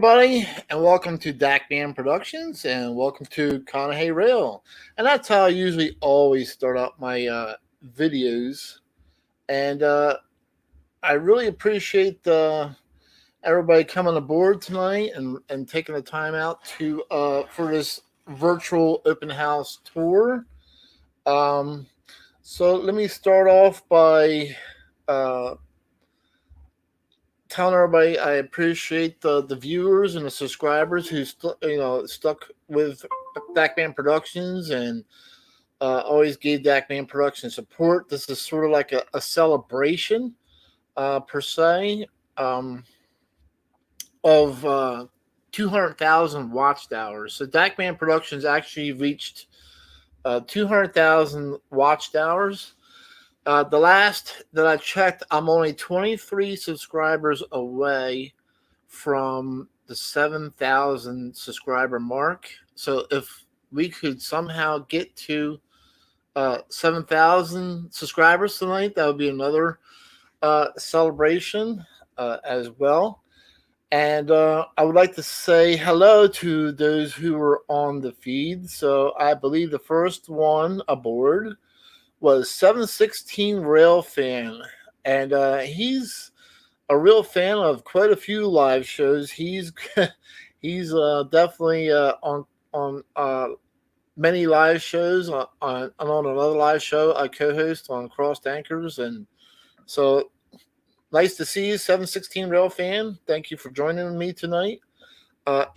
everybody, and welcome to Dakman Productions, and welcome to Conahey Rail. And that's how I usually always start out my videos. And I really appreciate everybody coming aboard tonight and taking the time out to for this virtual open house tour. Um, so let me start off by uh, telling everybody I appreciate the viewers and the subscribers who stuck with Dakman Productions and always gave Dakman Productions support. This is sort of like a celebration per se of 200,000 watched hours. So Dakman Productions actually reached 200,000 watched hours. The last that I checked, I'm only 23 subscribers away from the 7,000 subscriber mark. So if we could somehow get to 7,000 subscribers tonight, that would be another celebration as well. And I would like to say hello to those who were on the feed. So I believe the first one aboard was 716 Rail Fan, and he's a real fan of quite a few live shows. He's definitely on many live shows. On another live show I co-host on Crossed Anchors, and so nice to see you, 716 Rail Fan. Thank you for joining me tonight.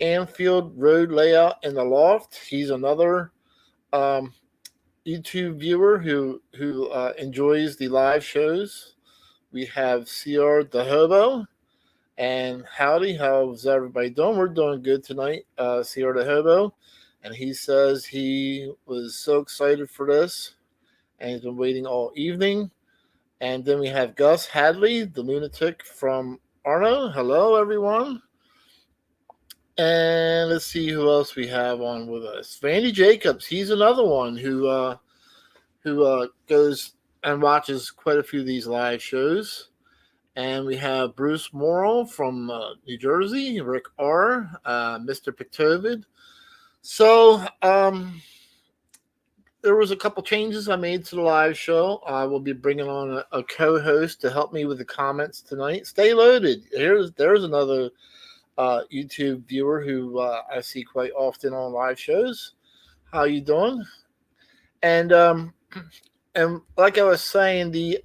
Anfield Road Layout in the Loft. He's another YouTube viewer who enjoys the live shows. We have CR the Hobo, and howdy, how's everybody doing? We're doing good tonight. CR the Hobo, and he says he was so excited for this, and he's been waiting all evening. And then we have Gus Hadley, the lunatic from Arno. Hello, everyone. And let's see who else we have on with us. Randy Jacobs, he's another one who goes and watches quite a few of these live shows. And we have Bruce Morrill from New Jersey, Rick R., MrPictovid. So there was a couple changes I made to the live show. I will be bringing on a co-host to help me with the comments tonight. Stay loaded. There's another YouTube viewer who I see quite often on live shows. How you doing? And like I was saying, the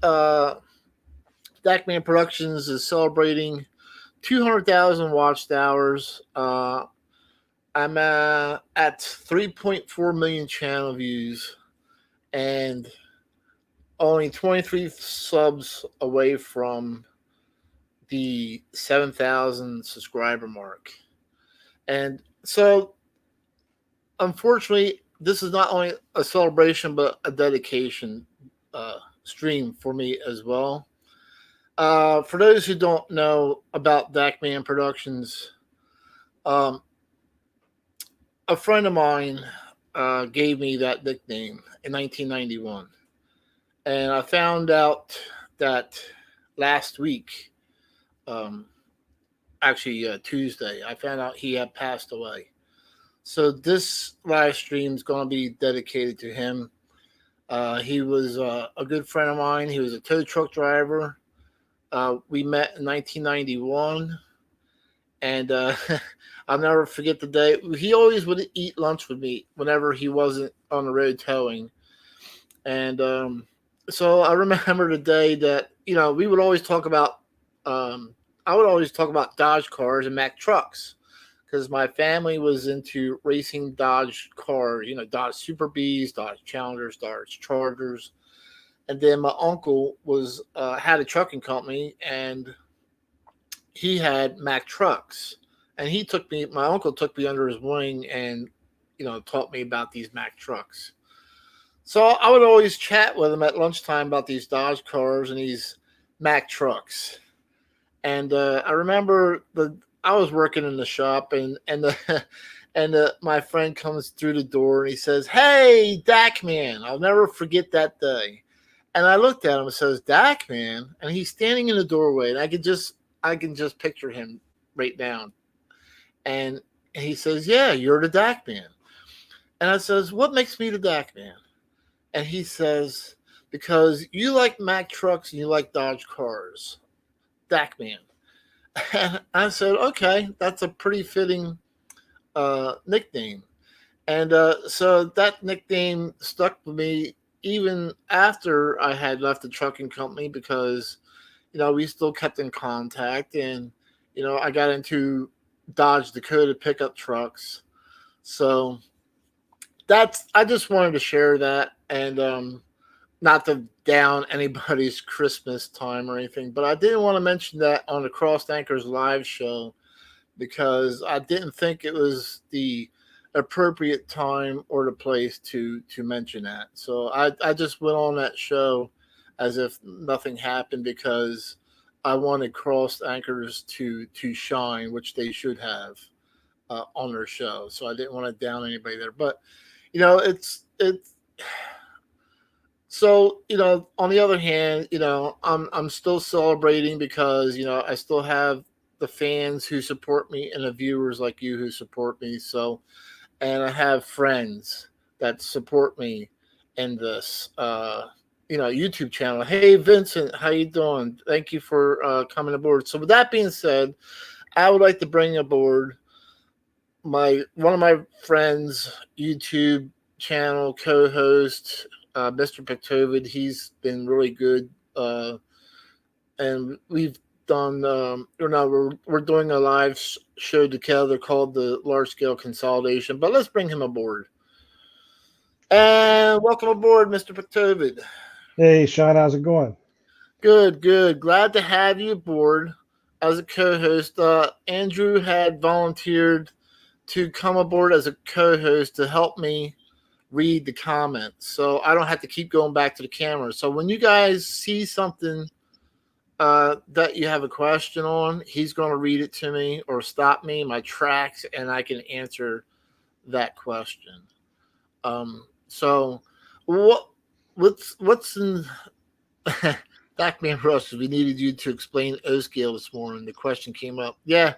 Dakman Productions is celebrating 200,000 watched hours. I'm at 3.4 million channel views and only 23 subs away from the 7,000 subscriber mark. And so, unfortunately, this is not only a celebration, but a dedication stream for me as well. For those who don't know about Dakman Productions, a friend of mine gave me that nickname in 1991. And I found out that last week, Tuesday, I found out he had passed away. So this live stream is going to be dedicated to him. He was a good friend of mine. He was a tow truck driver. We met in 1991. And I'll never forget the day. He always would eat lunch with me whenever he wasn't on the road towing. And so I remember the day that, we would always talk about, I would always talk about Dodge cars and Mack trucks because my family was into racing Dodge cars, Dodge Super Bs, Dodge Challengers, Dodge Chargers. And then my uncle had a trucking company and he had Mack trucks. And my uncle took me under his wing and, taught me about these Mack trucks. So I would always chat with him at lunchtime about these Dodge cars and these Mack trucks. And I remember I was working in the shop and my friend comes through the door and he says, "Hey, Dakman." I'll never forget that day. And I looked at him and says, "Dakman," and he's standing in the doorway and I can just picture him right now. And he says, yeah, you're the Dakman. And I says, what makes me the Dakman? And he says, because you like Mack trucks and you like Dodge cars. Dakman. And I said, okay, that's a pretty fitting nickname. And so that nickname stuck with me even after I had left the trucking company because, we still kept in contact. And, I got into Dodge Dakota pickup trucks. So I just wanted to share that. And not to down anybody's Christmas time or anything, but I didn't want to mention that on the Crossed Anchors live show because I didn't think it was the appropriate time or the place to mention that. So I just went on that show as if nothing happened because I wanted Crossed Anchors to shine, which they should have on their show. So I didn't want to down anybody there, but it's so, on the other hand, I'm still celebrating because, I still have the fans who support me and the viewers like you who support me. So, and I have friends that support me in this YouTube channel. Hey Vincent, how you doing? Thank you for coming aboard. So with that being said, I would like to bring aboard one of my friends, YouTube channel co-host, MrPictovid. He's been really good, and we've done. We're doing a live show together called the Large Scale Consolidation. But let's bring him aboard. And welcome aboard, MrPictovid. Hey, Sean, how's it going? Good, good. Glad to have you aboard as a co-host. Andrew had volunteered to come aboard as a co-host to help me read the comments, so I don't have to keep going back to the camera. So when you guys see something that you have a question on, he's going to read it to me or stop me in my tracks, and I can answer that question. So what's in Dakman Rush? We needed you to explain O scale this morning. The question came up. Yeah,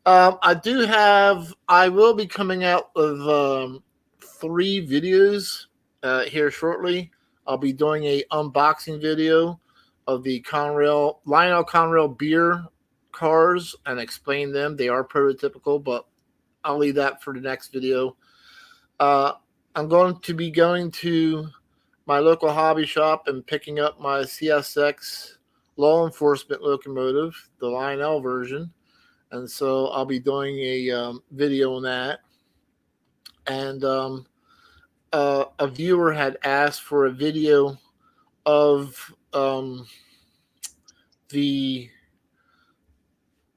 I will be coming out with 3 videos here shortly. I'll be doing a unboxing video of the Lionel Conrail beer cars and explain them. They are prototypical, but I'll leave that for the next video. I'm going to be going to my local hobby shop and picking up my CSX law enforcement locomotive, the Lionel version. And so I'll be doing a video on that. And a viewer had asked for a video of the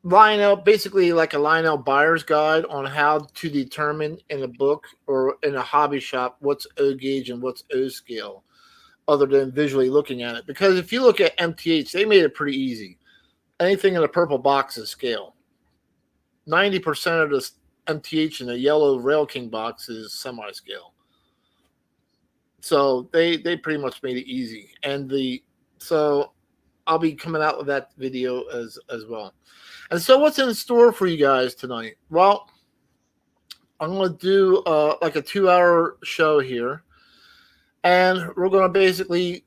Lionel, basically like a Lionel buyer's guide on how to determine in a book or in a hobby shop what's O gauge and what's O scale, other than visually looking at it. Because if you look at MTH, they made it pretty easy. Anything in the purple box is scale. 90% of the MTH in the yellow Rail King box is semi-scale. So they pretty much made it easy. And so I'll be coming out with that video as well. And so what's in store for you guys tonight? Well, I'm going to do like a 2-hour show here. And we're going to basically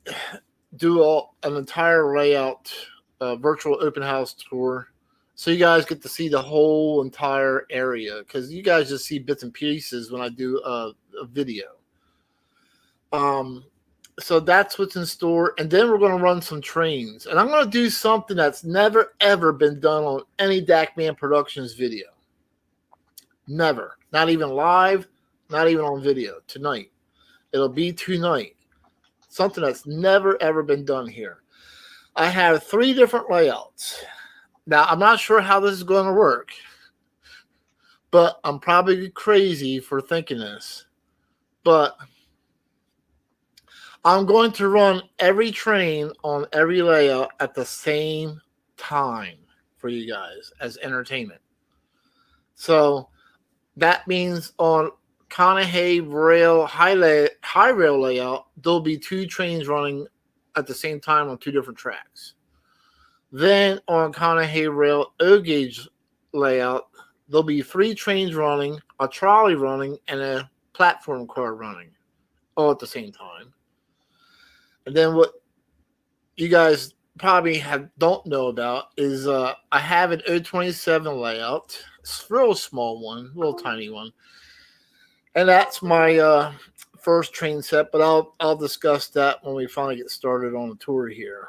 do an entire layout, virtual open house tour. So you guys get to see the whole entire area because you guys just see bits and pieces when I do a video. So that's what's in store. And then we're going to run some trains. And I'm going to do something that's never, ever been done on any Dakman Productions video. Never. Not even live, not even on video. Tonight. It'll be tonight. Something that's never, ever been done here. I have 3 different layouts. Now, I'm not sure how this is going to work, but I'm probably crazy for thinking this. But I'm going to run every train on every layout at the same time for you guys as entertainment. So that means on Conahey rail high rail layout, there'll be 2 trains running at the same time on 2 different tracks. Then on Conahey rail O gauge layout, there'll be 3 trains running, a trolley running, and a platform car running, all at the same time. And then what you guys probably don't know about is I have an 027 layout. It's a real small one, real tiny one, and that's my first train set. But I'll discuss that when we finally get started on the tour here.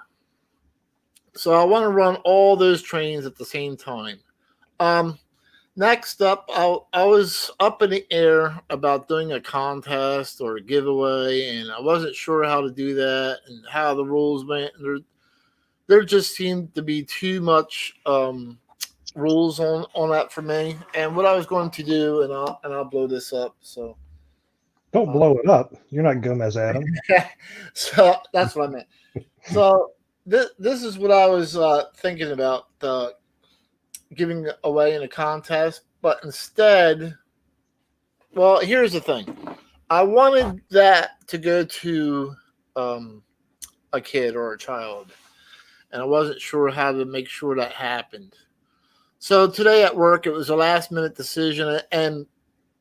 So I want to run all those trains at the same time. Next up, I was up in the air about doing a contest or a giveaway, and I wasn't sure how to do that and how the rules went. There just seemed to be too much rules on that for me. And what I was going to do, and I'll blow this up. So Don't blow it up. You're not Gomez Adam. so that's what I meant. So this is what I was thinking about giving away in a contest, but instead, well, here's the thing. I wanted that to go to a kid or a child, and I wasn't sure how to make sure that happened. So today at work, it was a last-minute decision, and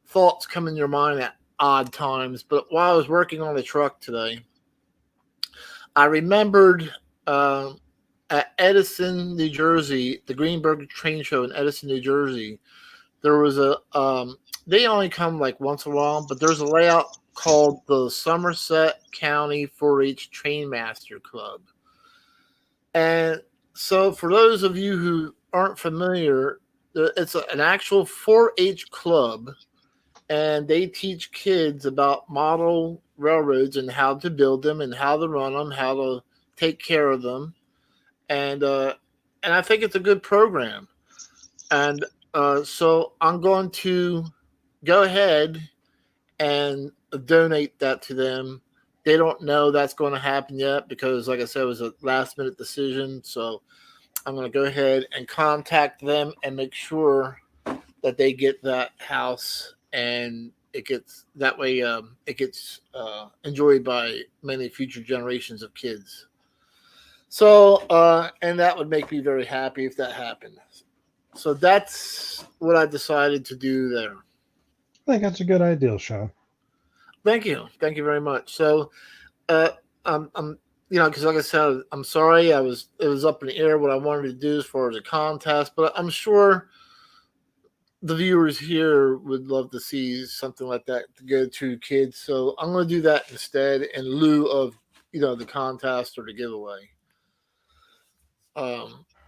thoughts come in your mind at odd times. But while I was working on the truck today, I remembered at Edison, New Jersey, the Greenberg Train Show in Edison, New Jersey, there was they only come like once in a while, but there's a layout called the Somerset County 4-H Trainmaster Club. And so for those of you who aren't familiar, it's an actual 4-H club, and they teach kids about model railroads and how to build them and how to run them, how to take care of them. And I think it's a good program. And so I'm going to go ahead and donate that to them. They don't know that's going to happen yet because, like I said, it was a last-minute decision. So I'm going to go ahead and contact them and make sure that they get that house, and it gets that way. It gets enjoyed by many future generations of kids. So, and that would make me very happy if that happened. So that's what I decided to do there. I think that's a good idea, Sean. Thank you very much. So, I'm because like I said, I'm sorry, it was up in the air what I wanted to do as far as a contest, but I'm sure the viewers here would love to see something like that to go to kids. So I'm going to do that instead in lieu of the contest or the giveaway.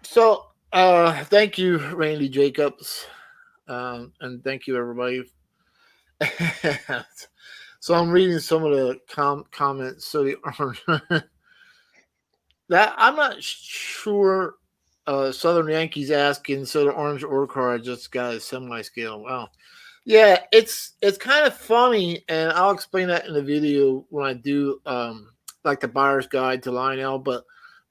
So thank you, Randy Jacobs, and thank you, everybody. So I'm reading some of the comments. So that I'm not sure. Southern Yankees asking, so the orange ore car just got a semi-scale. Wow. Yeah, it's kind of funny, and I'll explain that in the video when I do like the buyer's guide to Lionel. But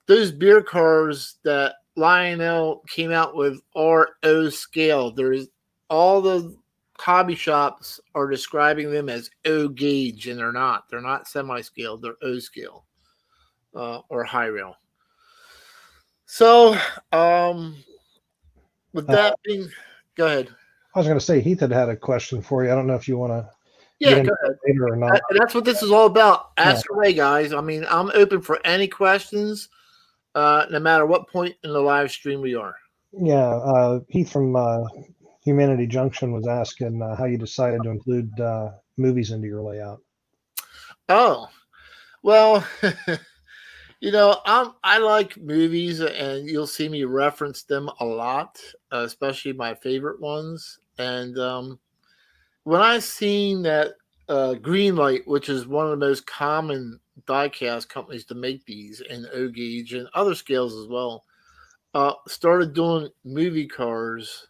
those beer cars that Lionel came out with are O scale. There's all the hobby shops are describing them as O gauge, and they're not. They're not semi-scale. They're O scale or high rail. So, with that being, go ahead. I was going to say Heath had a question for you. I don't know if you want to. Yeah, go ahead. Later or not. That's what this is all about. Ask away, guys. I mean, I'm open for any questions, no matter what point in the live stream we are. Yeah, Heath from Humanity Junction was asking how you decided to include movies into your layout. Oh, well, I like movies, and you'll see me reference them a lot, especially my favorite ones. And when I seen that Greenlight, which is one of the most common die-cast companies to make these in O gauge and other scales as well, started doing movie cars,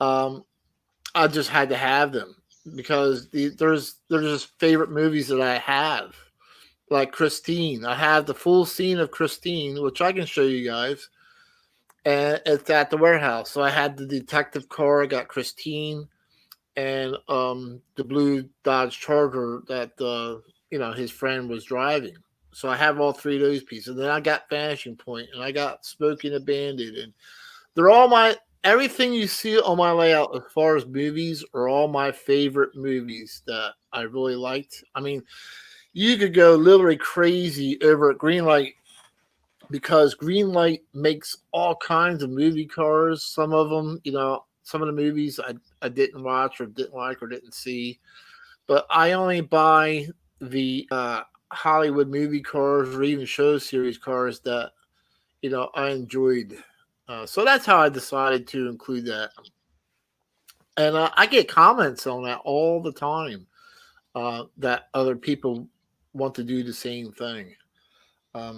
I just had to have them because there's just favorite movies that I have. Like Christine. I have the full scene of Christine, which I can show you guys. And it's at the warehouse. So I had the detective car, I got Christine, and the blue Dodge Charger that his friend was driving. So I have all 3 of those pieces. And then I got Vanishing Point, and I got Smoking a Bandit, and they're all everything you see on my layout as far as movies are all my favorite movies that I really liked. I mean, you could go literally crazy over at Greenlight because Greenlight makes all kinds of movie cars. Some of them, some of the movies I didn't watch or didn't like or didn't see. But I only buy the Hollywood movie cars or even show series cars that I enjoyed. So that's how I decided to include that. And I get comments on that all the time that other people want to do the same thing.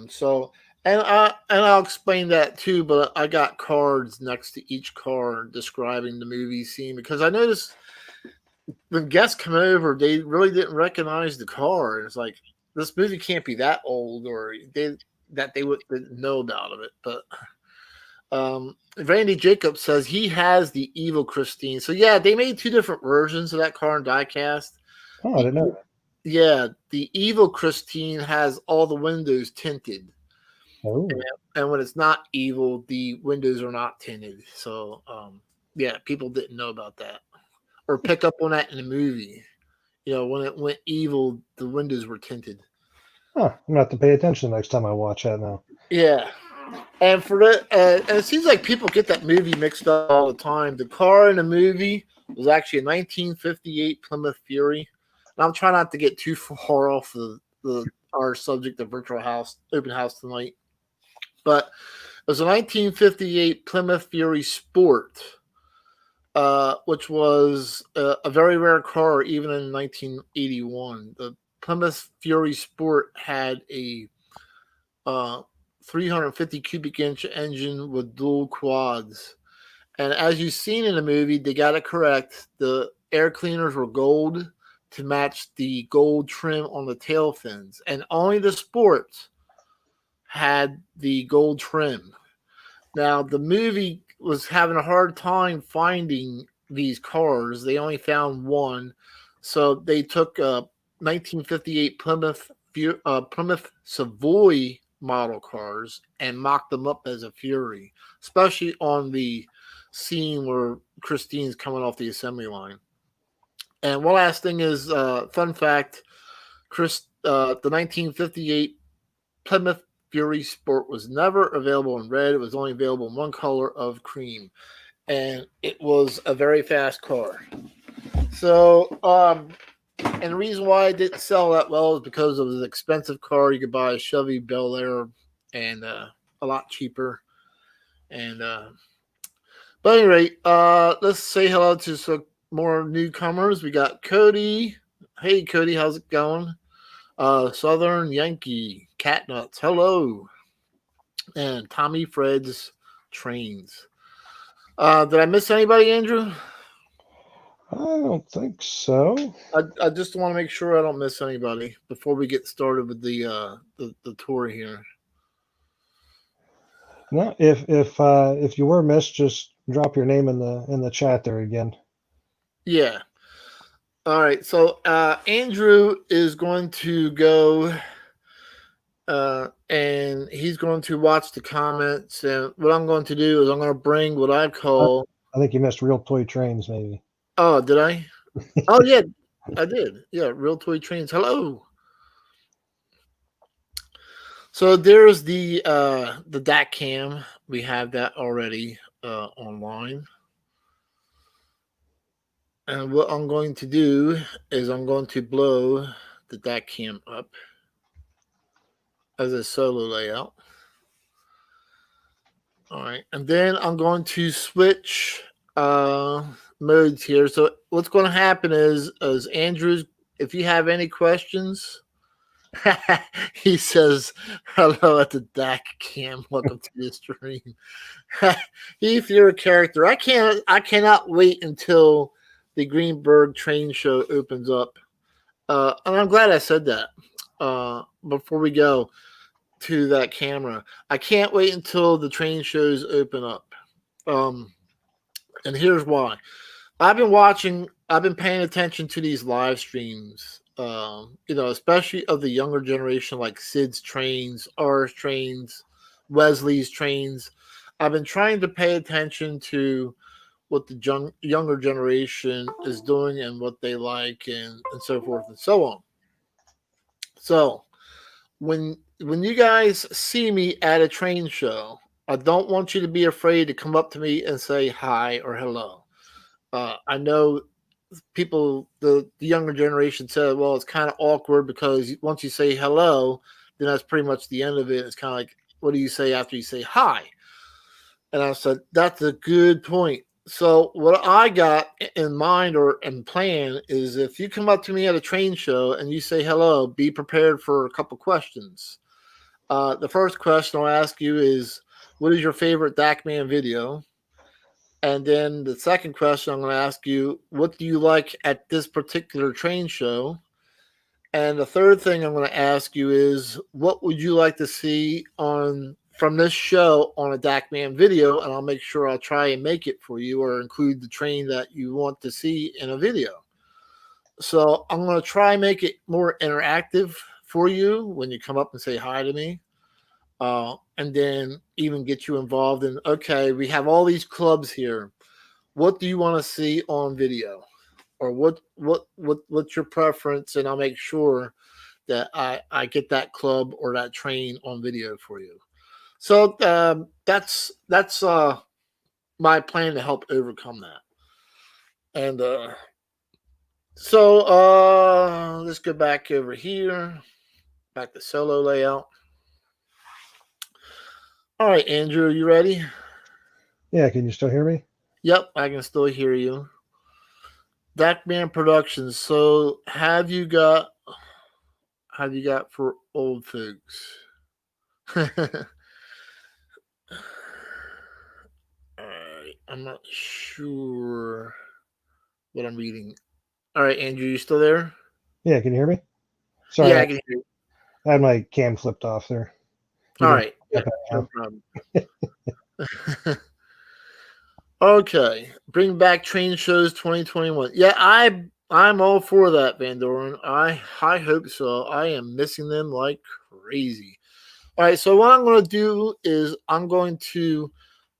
So and I'll explain that too. But I got cards next to each car describing the movie scene because I noticed when guests come over, they really didn't recognize the car. It's like this movie can't be that old, or they wouldn't know about it. But Randy Jacobs says he has the Evil Christine. So yeah, they made two different versions of that car in diecast. Oh, I didn't know that. Yeah, the Evil Christine has all the windows tinted. Oh, And when it's not evil, the windows are not tinted. So yeah, people didn't know about that or pick up on that in the movie. When it went evil, the windows were tinted. huh. I'm gonna have to pay attention next time I watch that now. Yeah. And for that, and it seems like people get that movie mixed up all the time. The car in the movie was actually a 1958 Plymouth Fury. And I'm trying not to get too far off our subject of virtual house open house tonight, but it was a 1958 Plymouth Fury Sport, which was a very rare car even in 1981. The Plymouth Fury Sport had a 350 cubic inch engine with dual quads. And as you've seen in the movie, they got it correct. The air cleaners were gold to match the gold trim on the tail fins. And only the Sports had the gold trim. Now, the movie was having a hard time finding these cars. They only found one. So they took 1958 Plymouth Savoy model cars and mocked them up as a Fury, especially on the scene where Christine's coming off the assembly line. And one last thing is fun fact: the 1958 Plymouth Fury Sport was never available in red. It was only available in one color of cream, and it was a very fast car. So, and the reason why it didn't sell that well is because it was an expensive car. You could buy a Chevy Bel Air and a lot cheaper. And but at any rate, let's say hello to some more newcomers. We got Cody. Hey, Cody, how's it going? Southern Yankee, Catnuts, hello. And Tommy Fred's Trains. Did I miss anybody, Andrew? I don't think so. I just want to make sure I don't miss anybody before we get started with the tour here. No, if you were missed, just drop your name in the chat there again. Yeah. All right. So Andrew is going to go and he's going to watch the comments. And what I'm going to do is I'm going to bring what I call. I think you missed Real Toy Trains, maybe. Oh, did I? Oh, yeah, I did. Yeah, Real Toy Trains. Hello. So there's the DAC Cam. We have that already online. And what I'm going to do is I'm going to blow the DAC Cam up as a solo layout. All right. And then I'm going to switch modes here. So what's going to happen is Andrew's, if you have any questions, he says hello at the DAC Cam. Welcome to the stream. If you're a character, I cannot wait until the Greenberg train show opens up. And I'm glad I said that before we go to that camera. I can't wait until the train shows open up. And here's why. I've been paying attention to these live streams, especially of the younger generation, like Sid's Trains, R's Trains, Wesley's Trains. I've been trying to pay attention to what the younger generation is doing and what they like and so forth and so on. So when you guys see me at a train show, I don't want you to be afraid to come up to me and say hi or hello. I know people, the younger generation said, well, it's kind of awkward because once you say hello, then that's pretty much the end of it. It's kind of like, what do you say after you say hi? And I said, that's a good point. So what I got in mind or in plan is if you come up to me at a train show and you say hello, be prepared for a couple questions. The first question I'll ask you is, what is your favorite Dakman video? And then the second question I'm going to ask you, what do you like at this particular train show? And the third thing I'm going to ask you is, what would you like to see on from this show on a Dakman video? And I'll make sure I'll try and make it for you or include the train that you want to see in a video. So I'm going to try and make it more interactive for you when you come up and say hi to me. And then even get you involved in, okay, we have all these clubs here. What do you want to see on video? Or what's your preference? And I'll make sure that I get that club or that train on video for you. So that's my plan to help overcome that. And so let's go back over here, back to solo layout. All right, Andrew, you ready? Yeah, can you still hear me? Yep, I can still hear you. Dakman Productions. So have you got for old folks? All right, I'm not sure what I'm reading. All right, Andrew, you still there? Yeah, can you hear me? Sorry, Yeah, I can hear you. I had my cam flipped off there. All right, yeah, no problem. Okay, bring back train shows 2021. Yeah, I'm all for that, Van Doren. I hope so. I am missing them like crazy. All right, so what I'm going to do is I'm going to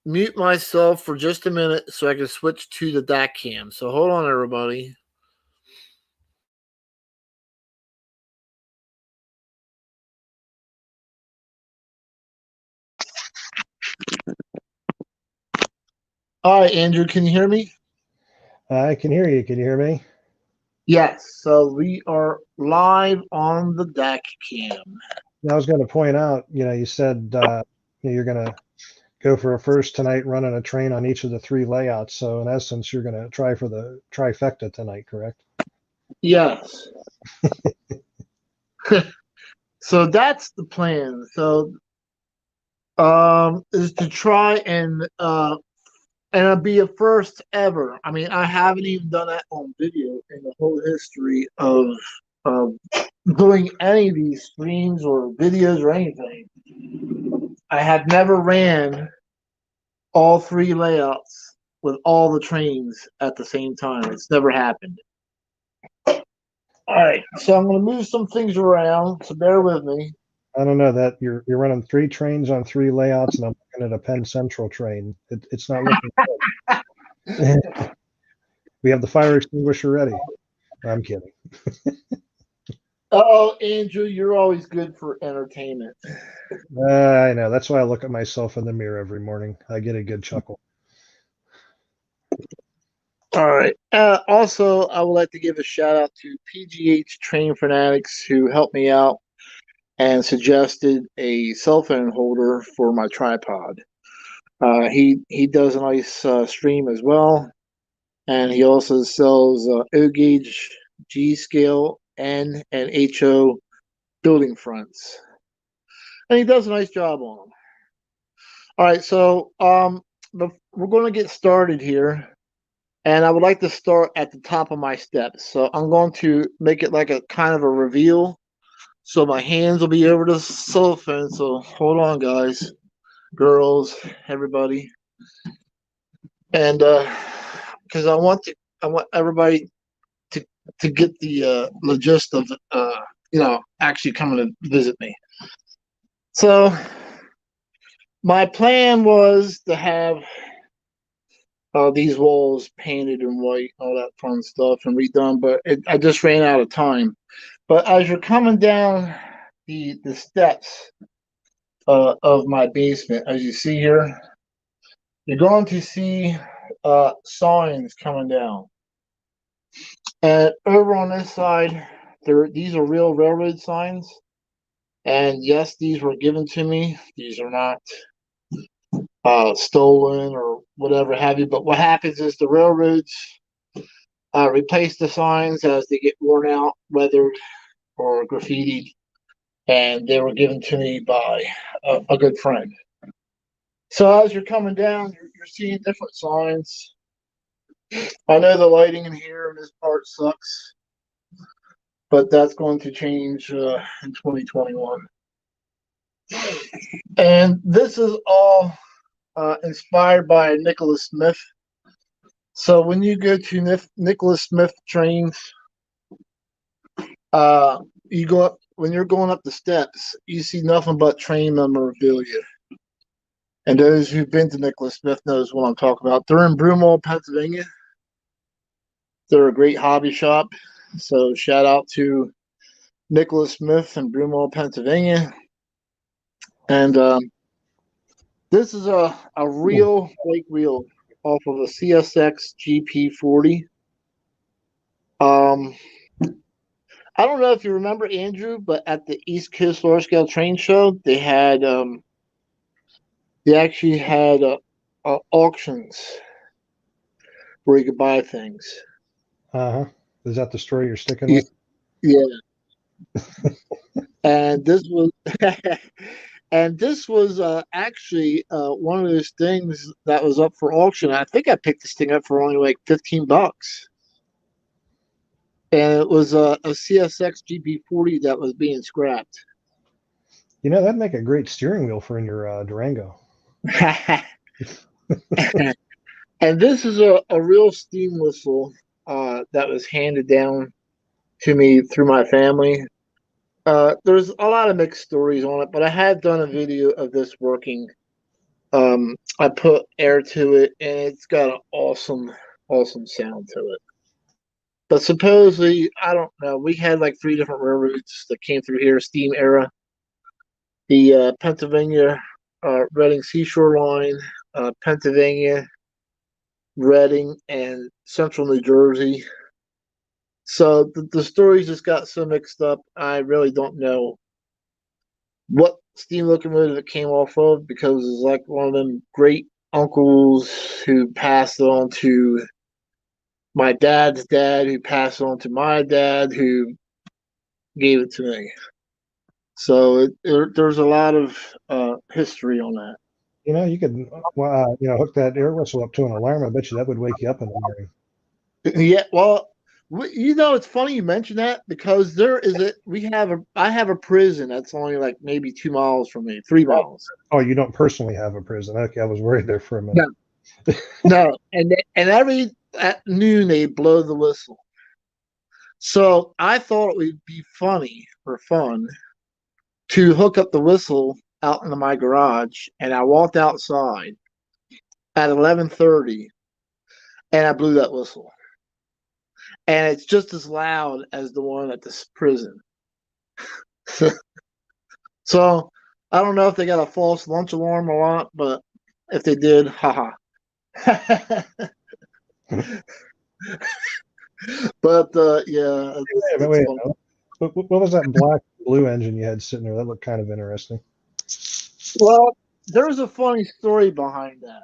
mute myself for just a minute so I can switch to the DAC cam. So hold on, everybody. All right, Andrew, can you hear me? I can hear you. Can you hear me? Yes. So we are live on the DAC cam. I was going to point out, you said you're going to go for a first tonight running a train on each of the three layouts. So in essence, you're going to try for the trifecta tonight, correct? Yes. So that's the plan. So is to try and it'll be a first ever. I mean, I haven't even done that on video in the whole history of doing any of these streams or videos or anything. I have never ran all three layouts with all the trains at the same time. It's never happened. All right, so I'm going to move some things around, so bear with me. I don't know that you're running three trains on three layouts, and I'm looking at a Penn Central train. It's not looking good. We have the fire extinguisher ready. I'm kidding. Oh, Andrew, you're always good for entertainment. I know. That's why I look at myself in the mirror every morning. I get a good chuckle. All right. Also, I would like to give a shout out to PGH Train Fanatics who helped me out and suggested a cell phone holder for my tripod. He does a nice stream as well, and he also sells O gauge, G scale, N and HO building fronts, and he does a nice job on them. All right, so we're going to get started here. And I would like to start at the top of my steps. So I'm going to make it like a kind of a reveal. So my hands will be over the cell phone. So hold on, guys, girls, everybody. And because I want everybody to get the gist of actually coming to visit me. So My plan was to have these walls painted in white, all that fun stuff, and redone, but I just ran out of time. But as you're coming down the steps of my basement, as you see here, you're going to see signs coming down. And over on this side, these are real railroad signs. And yes, these were given to me. These are not stolen or whatever have you. But what happens is the railroads replace the signs as they get worn out, weathered, or graffitied. And they were given to me by a good friend. So as you're coming down, you're seeing different signs. I know the lighting in here in this part sucks, but that's going to change in 2021. And this is all inspired by Nicholas Smith. So when you go to Nicholas Smith trains, you go up when you're going up the steps, you see nothing but train memorabilia. And those who've been to Nicholas Smith knows what I'm talking about. They're in Broomall, Pennsylvania. They're a great hobby shop. So shout out to Nicholas Smith in Broomall, Pennsylvania. And this is a real bike wheel off of a CSX GP40. I don't know if you remember, Andrew, but at the East Coast Large Scale Train Show, they actually had auctions where you could buy things. Is that the story you're sticking with? Yeah. And this was actually one of those things that was up for auction. I think I picked this thing up for only like $15. And it was a CSX GP40 that was being scrapped. You know, that'd make a great steering wheel for in your Durango. And this is a real steam whistle that was handed down to me through my family. There's a lot of mixed stories on it, but I had done a video of this working. I put air to it, and it's got an awesome sound to it. But supposedly, I don't know, we had like 3 different railroads that came through here, steam era. The Pennsylvania Reading Seashore Line, Pennsylvania, Reading, and Central New Jersey. So the stories just got so mixed up. I really don't know what steam locomotive it came off of, because it's like one of them great uncles who passed it on to my dad's dad, who passed it on to my dad, who gave it to me. So there's a lot of history on that. You know, you could hook that air whistle up to an alarm. I bet you that would wake you up in the morning. Yeah, well, it's funny you mentioned that, because I have a prison that's only like maybe 2 miles from me, 3 miles. Oh, you don't personally have a prison? Okay, I was worried there for a minute. No, and at noon they blow the whistle. So I thought it would be funny or fun to hook up the whistle out into my garage, and I walked outside at 11:30, and I blew that whistle. And it's just as loud as the one at this prison. So I don't know if they got a false lunch alarm or not, but if they did, haha. But yeah. Wait. What was that black blue engine you had sitting there? That looked kind of interesting. Well, there's a funny story behind that.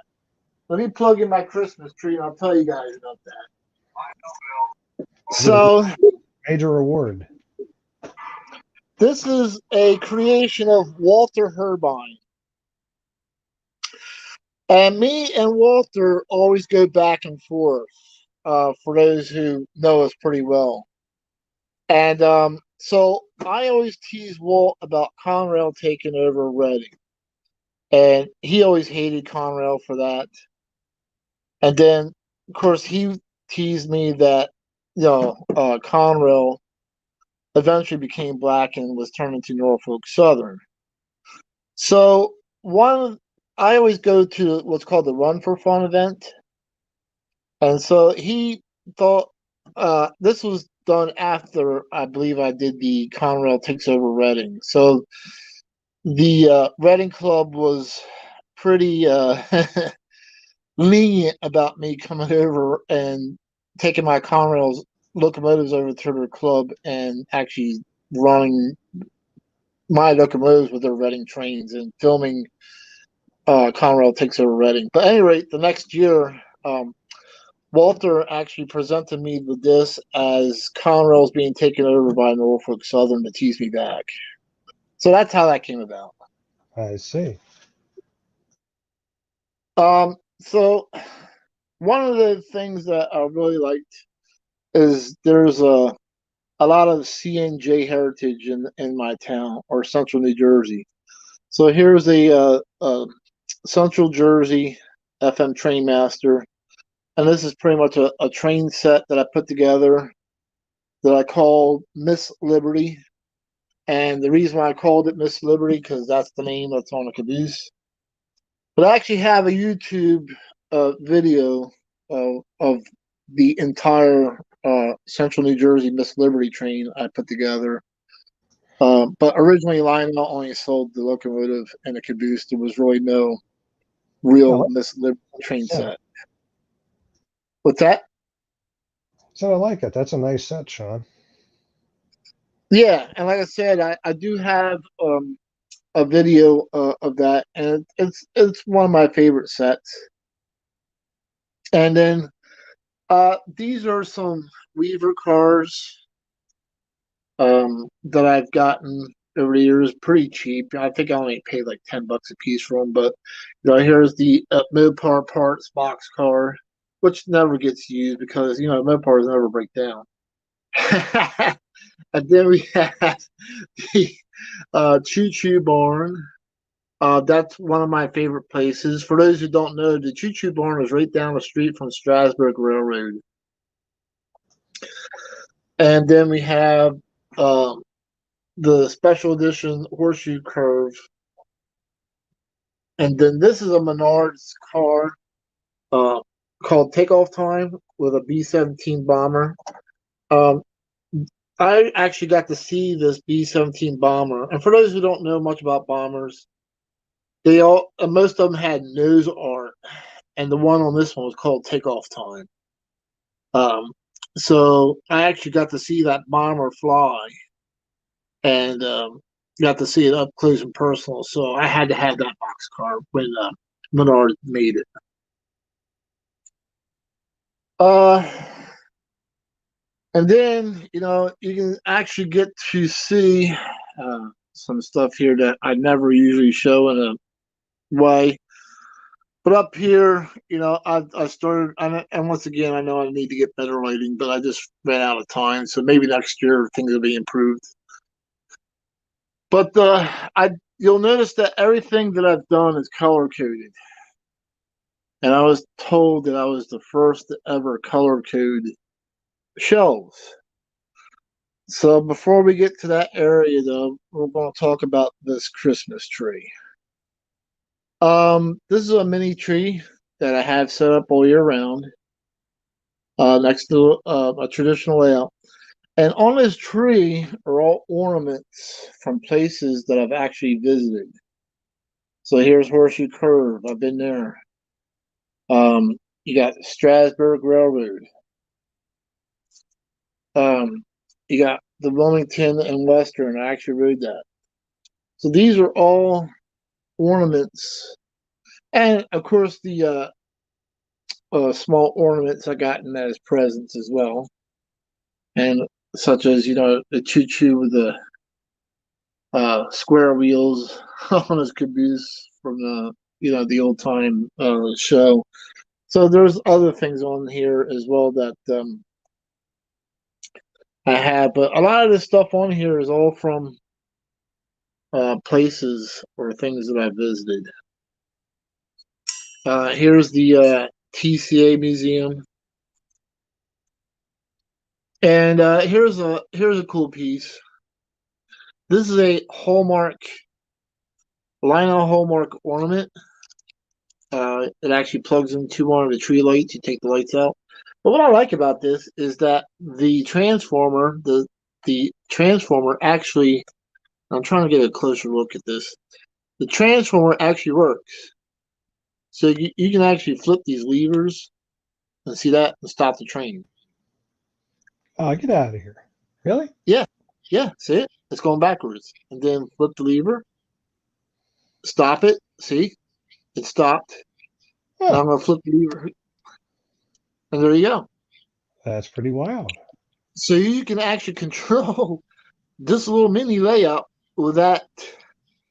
Let me plug in my Christmas tree, and I'll tell you guys about that. So, major award. This is a creation of Walter Herbine. And me and Walter always go back and forth, for those who know us pretty well. And so I always tease Walt about Conrail taking over Reading. And he always hated Conrail for that. And then, of course, he teased me that, Conrail eventually became black and was turned into Norfolk Southern. So one I always go to what's called the Run for Fun event, and so he thought this was done after I believe I did the Conrail Takes Over Reading. So the Reading Club was pretty lenient about me coming over and taking my Conrail's locomotives over to their club and actually running my locomotives with their Reading trains and filming Conrail Takes Over Reading. But at any rate, the next year, Walter actually presented me with this as Conrail's being taken over by Norfolk Southern to tease me back. So that's how that came about. I see. So one of the things that I really liked is there's a lot of CNJ heritage in my town or central New Jersey. So here's a Central Jersey FM train master, and this is pretty much a train set that I put together that I called Miss Liberty. And the reason why I called it Miss Liberty because that's the name that's on the caboose. But I actually have a YouTube video of the entire Central New Jersey Miss Liberty train I put together. But originally, Lionel only sold the locomotive and the caboose. There was really no real Miss Liberty train set. What's that? So I like it. That's a nice set, Sean. Yeah, and like I said, I do have a video of that, and it's one of my favorite sets. And then these are some Weaver cars that I've gotten over the years, pretty cheap. I think I only paid like $10 a piece for them. But here's the Mopar parts box car, which never gets used because Mopars never break down. And then we have the Choo Choo Barn. That's one of my favorite places. For those who don't know, the Choo Choo Barn is right down the street from Strasburg Railroad. And then we have the special edition Horseshoe Curve. And then this is a Menards car called Takeoff Time with a B-17 bomber. I actually got to see this B-17 bomber. And for those who don't know much about bombers, most of them had nose art. And the one on this one was called Takeoff Time. So I actually got to see that bomber fly and got to see it up close and personal. So I had to have that box car when Menard made it. And then, you can actually get to see some stuff here that I never usually show in a way. But up here, I started, and once again, I know I need to get better lighting, but I just ran out of time. So maybe next year things will be improved. But you'll notice that everything that I've done is color coded. And I was told that I was the first to ever color code shelves. So before we get to that area, though, we're going to talk about this Christmas tree. This is a mini tree that I have set up all year round next to a traditional layout. And on this tree are all ornaments from places that I've actually visited. So here's Horseshoe Curve. I've been there. You got Strasburg Railroad. You got the Wilmington and Western. I actually rode that. So these are all ornaments. And, of course, the small ornaments I gotten as presents as well. And such as, the choo-choo with the square wheels on his caboose from the old time show. So there's other things on here as well that I have, but a lot of this stuff on here is all from places or things that I visited. Here's the TCA Museum, and here's a cool piece. This is a Lionel Hallmark Ornament. It actually plugs into one of the tree lights. You take the lights out. But what I like about this is that the transformer actually. I'm trying to get a closer look at this. The transformer actually works. So you can actually flip these levers and see that and stop the train. Oh, get out of here. Really? Yeah, yeah. See it? It's going backwards. And then flip the lever, stop it. See, it stopped. Now Huh. I'm gonna flip the lever, and there you go. That's pretty wild. So you can actually control this little mini layout with that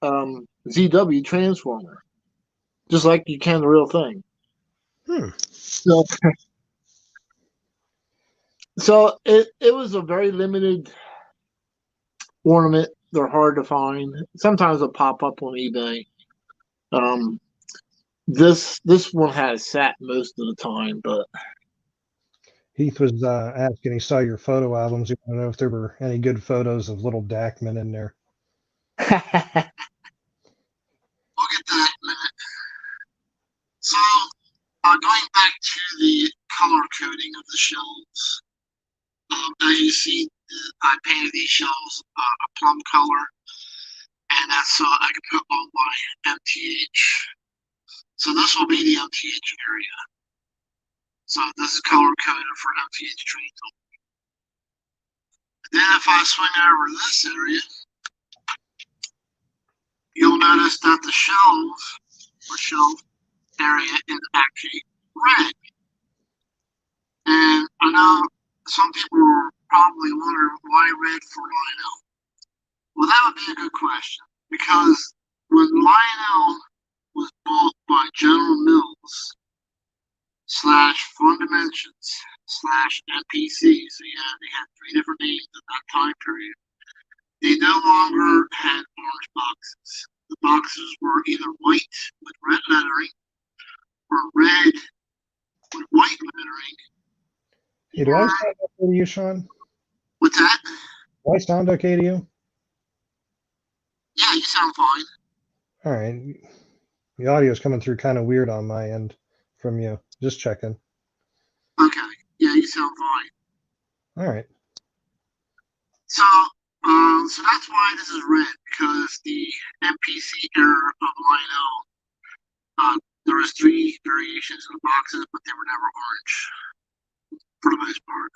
ZW transformer, just like you can the real thing. Hmm. So, so it was a very limited ornament. They're hard to find. Sometimes they'll pop up on eBay. Um, this one has sat most of the time, but Heath was asking, he saw your photo albums. He wanted to know if there were any good photos of little Dakman in there. we'll get to that in a minute. So, going back to the color coding of the shells, as you see, I painted these shells a plum color, and that's so I can put all my MTH. So this will be the MTH area. So this is color coded for MTH train. Then if I swing over this area, you'll notice that the shelf area is actually red. And I know some people are probably wondering why red for Lionel. Well, that would be a good question, because when Lionel was bought by General Mills / Fun Dimensions / MPC, so yeah, they had 3 different names at that time period. They no longer had orange boxes. The boxes were either white with red lettering or red with white lettering. Hey, do I sound okay to you, Sean? What's that? Do I sound okay to you? Yeah, you sound fine. All right. The audio is coming through kind of weird on my end from you. Just checking. Okay. Yeah, you sound fine. All right. So that's why this is red, because the MPC era of Lionel, there was 3 variations of the boxes, but they were never orange for the most part.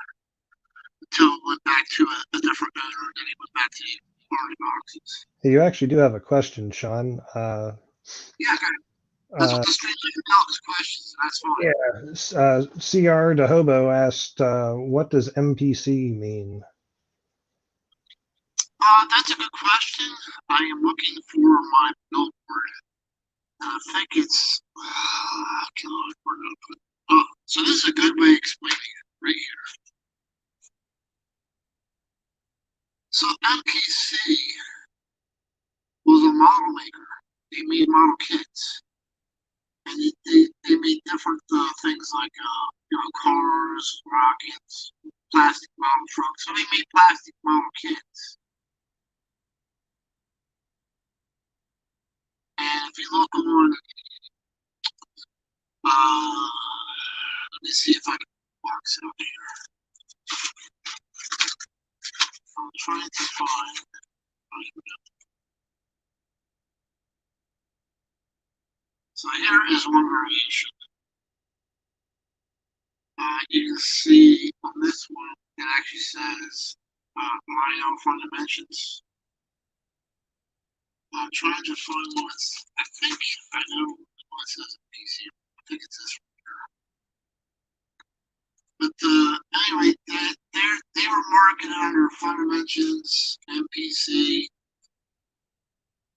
Until it went back to a different owner, and then it went back to the orange boxes. Hey, you actually do have a question, Sean. Yeah, okay. That's what the stream can tell us questions, and that's fine. Yeah. CR de Hobo asked, what does MPC mean? That's a good question. I am looking for my billboard. I think it's. God, where did I put it? Oh, so this is a good way of explaining it right here. So MPC was a model maker. They made model kits, and they made different things like cars, rockets, plastic model trucks. So they made plastic model kits. And if you look on, let me see if I can box out here. I'm trying to find. So here is one variation. You can see on this one, it actually says Lionel Fun Dimensions. I'm trying to find what's, I think I know what it says in PC. I think it's this one here. But anyway, they were marketed under Fun Dimensions, MPC.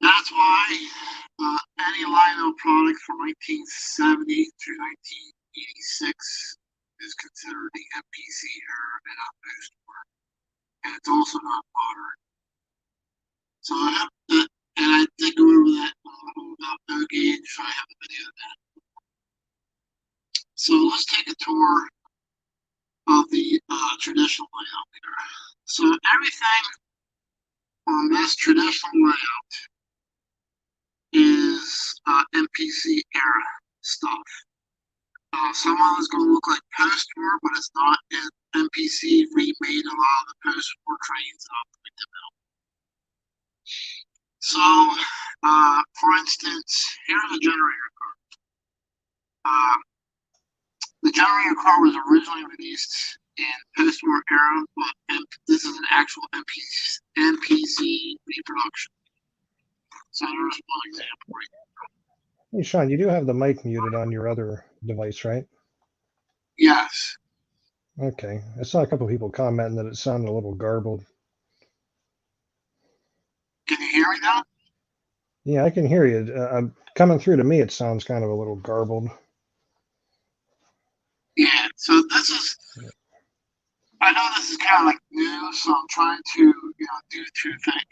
That's why any Lionel product from 1970 through 1986 is considered the MPC era and not post-war. And it's also not modern. So I have that, and I did go over that about no gauge. I have a video of that. So let's take a tour of the traditional layout here. So everything on this traditional layout is MPC era. stuff. Some of it's going to look like post-war, but it's not. And MPC remade a lot of the post-war trains up with the mill. So, for instance, here's a generator car. The generator car was originally released in post-war era, but this is an actual MPC reproduction. So there's one example right there. Hey, Sean, you do have the mic muted on your other device, right? Yes. Okay. I saw a couple of people commenting that it sounded a little garbled. Can you hear me now? Yeah, I can hear you. Coming through to me, it sounds kind of a little garbled. Yeah. So this is. I know this is kind of like new, so I'm trying to do two things,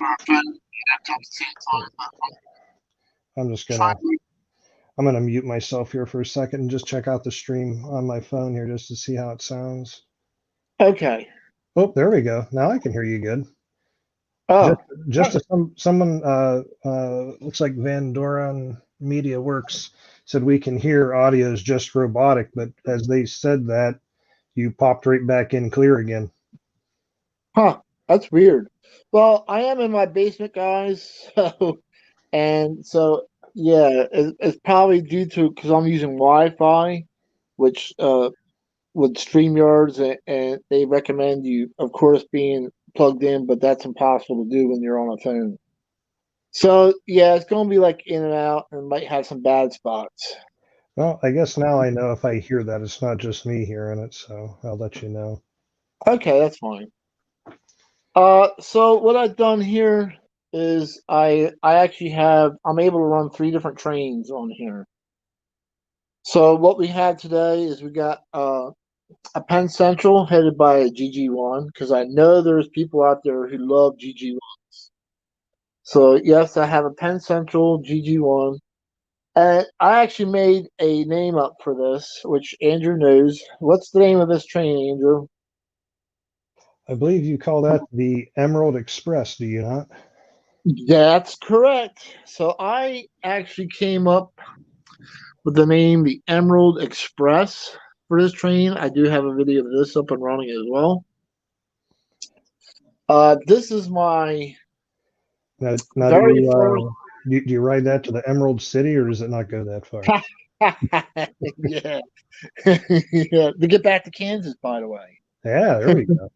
or phone at the same time. But I'm just gonna mute myself here for a second and just check out the stream on my phone here just to see how it sounds. Okay. Oh, there we go. Now I can hear you good. Oh. Just as someone looks like Van Doren Media Works said we can hear audio is just robotic, but as they said that, you popped right back in clear again. Huh. That's weird. Well, I am in my basement, guys. So yeah, it's probably due to because I'm using Wi-Fi, which with StreamYards, and they recommend you, of course, being plugged in, but that's impossible to do when you're on a phone. So yeah, it's gonna be like in and out, and might have some bad spots. Well, I guess now I know if I hear that it's not just me hearing it, so I'll let you know. Okay, that's fine. So what I've done here is I actually I'm able to run 3 different trains on here. So what we have today is we got a Penn Central headed by a GG1 because I know there's people out there who love GG1s. So yes, I have a Penn Central GG1, and I actually made a name up for this, which Andrew knows. What's the name of this train, Andrew? I believe you call that the Emerald Express, do you not? That's correct. So I actually came up with the name the Emerald Express for this train. I do have a video of this up and running as well. This is my Now very first. do you ride that to the Emerald City, or does it not go that far? Yeah. Yeah. To get back to Kansas, by the way. Yeah, there we go.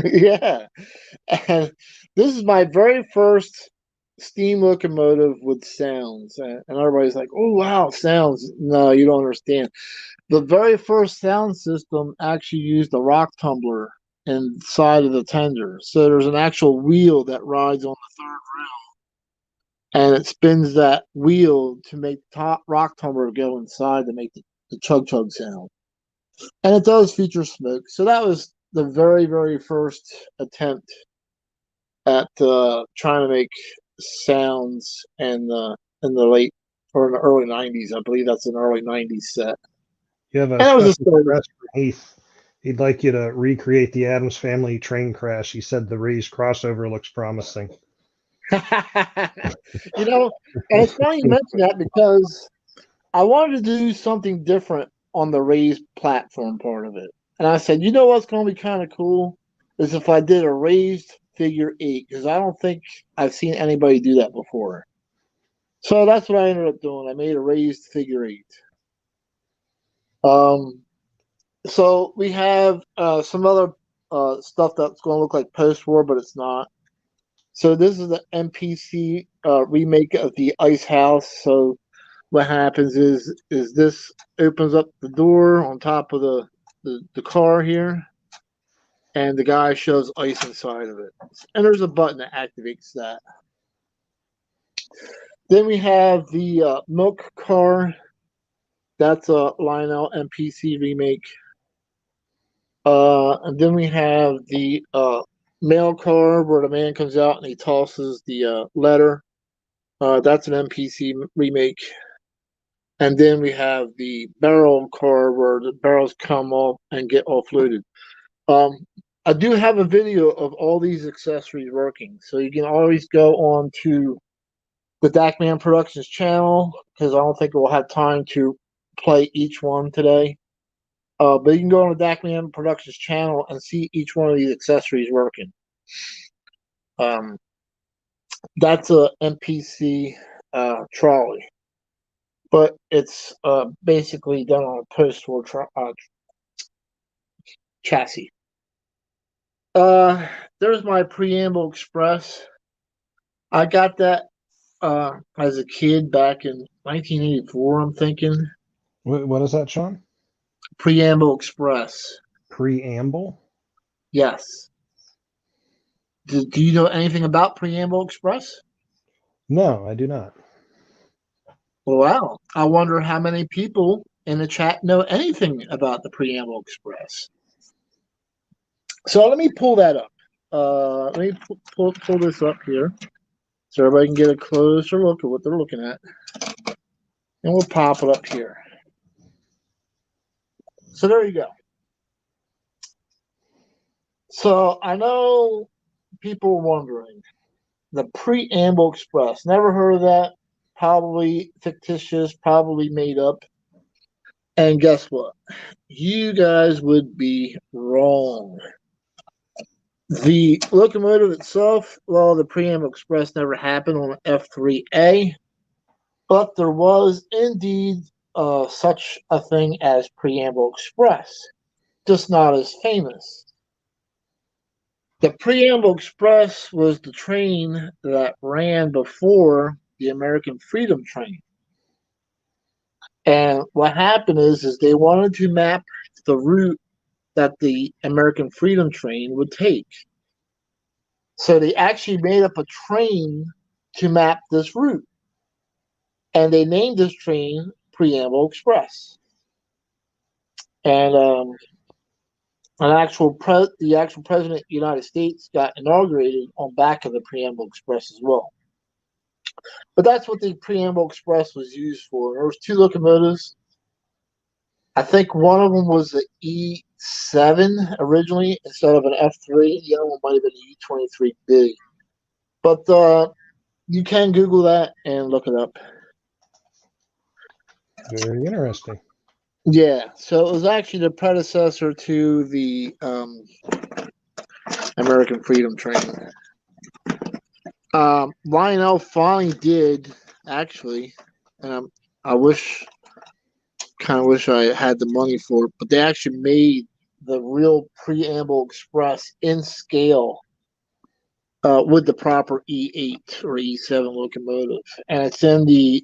Yeah. And this is my very first steam locomotive with sounds. And everybody's like, oh, wow, sounds. No, you don't understand. The very first sound system actually used a rock tumbler inside of the tender. So there's an actual wheel that rides on the third rail, and it spins that wheel to make the top rock tumbler go inside to make the chug chug sound. And it does feature smoke. So that was the very, very first attempt at trying to make sounds in the late or in the early 90s. I believe that's an early 90s set. You have a And it was a special request for Heath. He'd like you to recreate the Addams Family train crash. He said the raised crossover looks promising. You know, and it's funny you mention that because I wanted to do something different on the raised platform part of it. And I said, you know what's going to be kind of cool is if I did a raised figure 8, because I don't think I've seen anybody do that before. So that's what I ended up doing. I made a raised figure 8. So we have some other stuff that's going to look like post-war, but it's not. So this is the MPC remake of the Ice House. So what happens is this opens up the door on top of the car here, and the guy shoves ice inside of it. And there's a button that activates that. Then we have the milk car. That's a Lionel MPC remake. And then we have the mail car where the man comes out and he tosses the letter. That's an MPC remake. And then we have the barrel car where the barrels come off and get offloaded. I do have a video of all these accessories working, so you can always go on to the Dakman Productions channel, because I don't think we'll have time to play each one today. But you can go on the Dakman Productions channel and see each one of these accessories working. That's a MPC trolley, but it's basically done on a post-war chassis. There's my Preamble Express. I got that as a kid back in 1984, I'm thinking. What is that, Sean? Preamble Express. Preamble? Yes. Do you know anything about Preamble Express? No, I do not. Wow. I wonder how many people in the chat know anything about the Preamble Express. So let me pull that up. Let me pull this up here so everybody can get a closer look at what they're looking at. And we'll pop it up here. So there you go. So I know people are wondering, the Preamble Express, never heard of that, probably fictitious, probably made up. And guess what? You guys would be wrong. The locomotive itself, well, the Preamble Express never happened on F3A, but there was indeed such a thing as Preamble Express, just not as famous. The Preamble Express was the train that ran before the American Freedom Train. And what happened is they wanted to map the route that the American Freedom Train would take. So they actually made up a train to map this route. And they named this train Preamble Express. And the actual president of the United States got inaugurated on back of the Preamble Express as well. But that's what the Preamble Express was used for. There was two locomotives. I think one of them was the E7 originally instead of an F3. The other one might have been an E23B. But you can Google that and look it up. Very interesting. Yeah, so it was actually the predecessor to the American Freedom Train. Lionel finally did, actually, and I kind of wish I had the money for it, but they actually made the real Preamble Express in scale with the proper E8 or E7 locomotive, and it's in the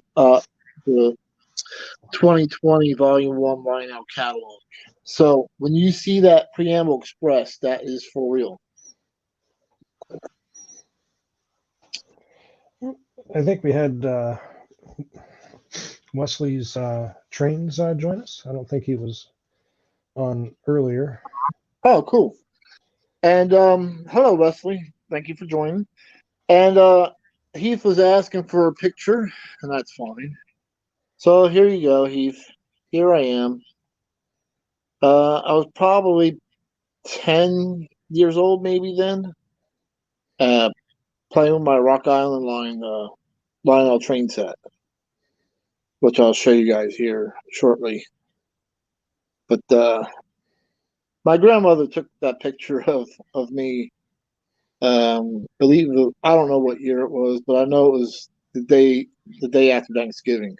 2020 Volume 1 Lionel catalog. So when you see that Preamble Express, that is for real. I think we had Wesley's Trains join us. I don't think he was on earlier. Oh, cool. And hello, Wesley. Thank you for joining. And Heath was asking for a picture, and that's fine. So here you go, Heath. Here I am. I was probably 10 years old, maybe then. Playing with my Rock Island Lionel Train set, which I'll show you guys here shortly. But my grandmother took that picture of me. I don't know what year it was, but I know it was the day after Thanksgiving.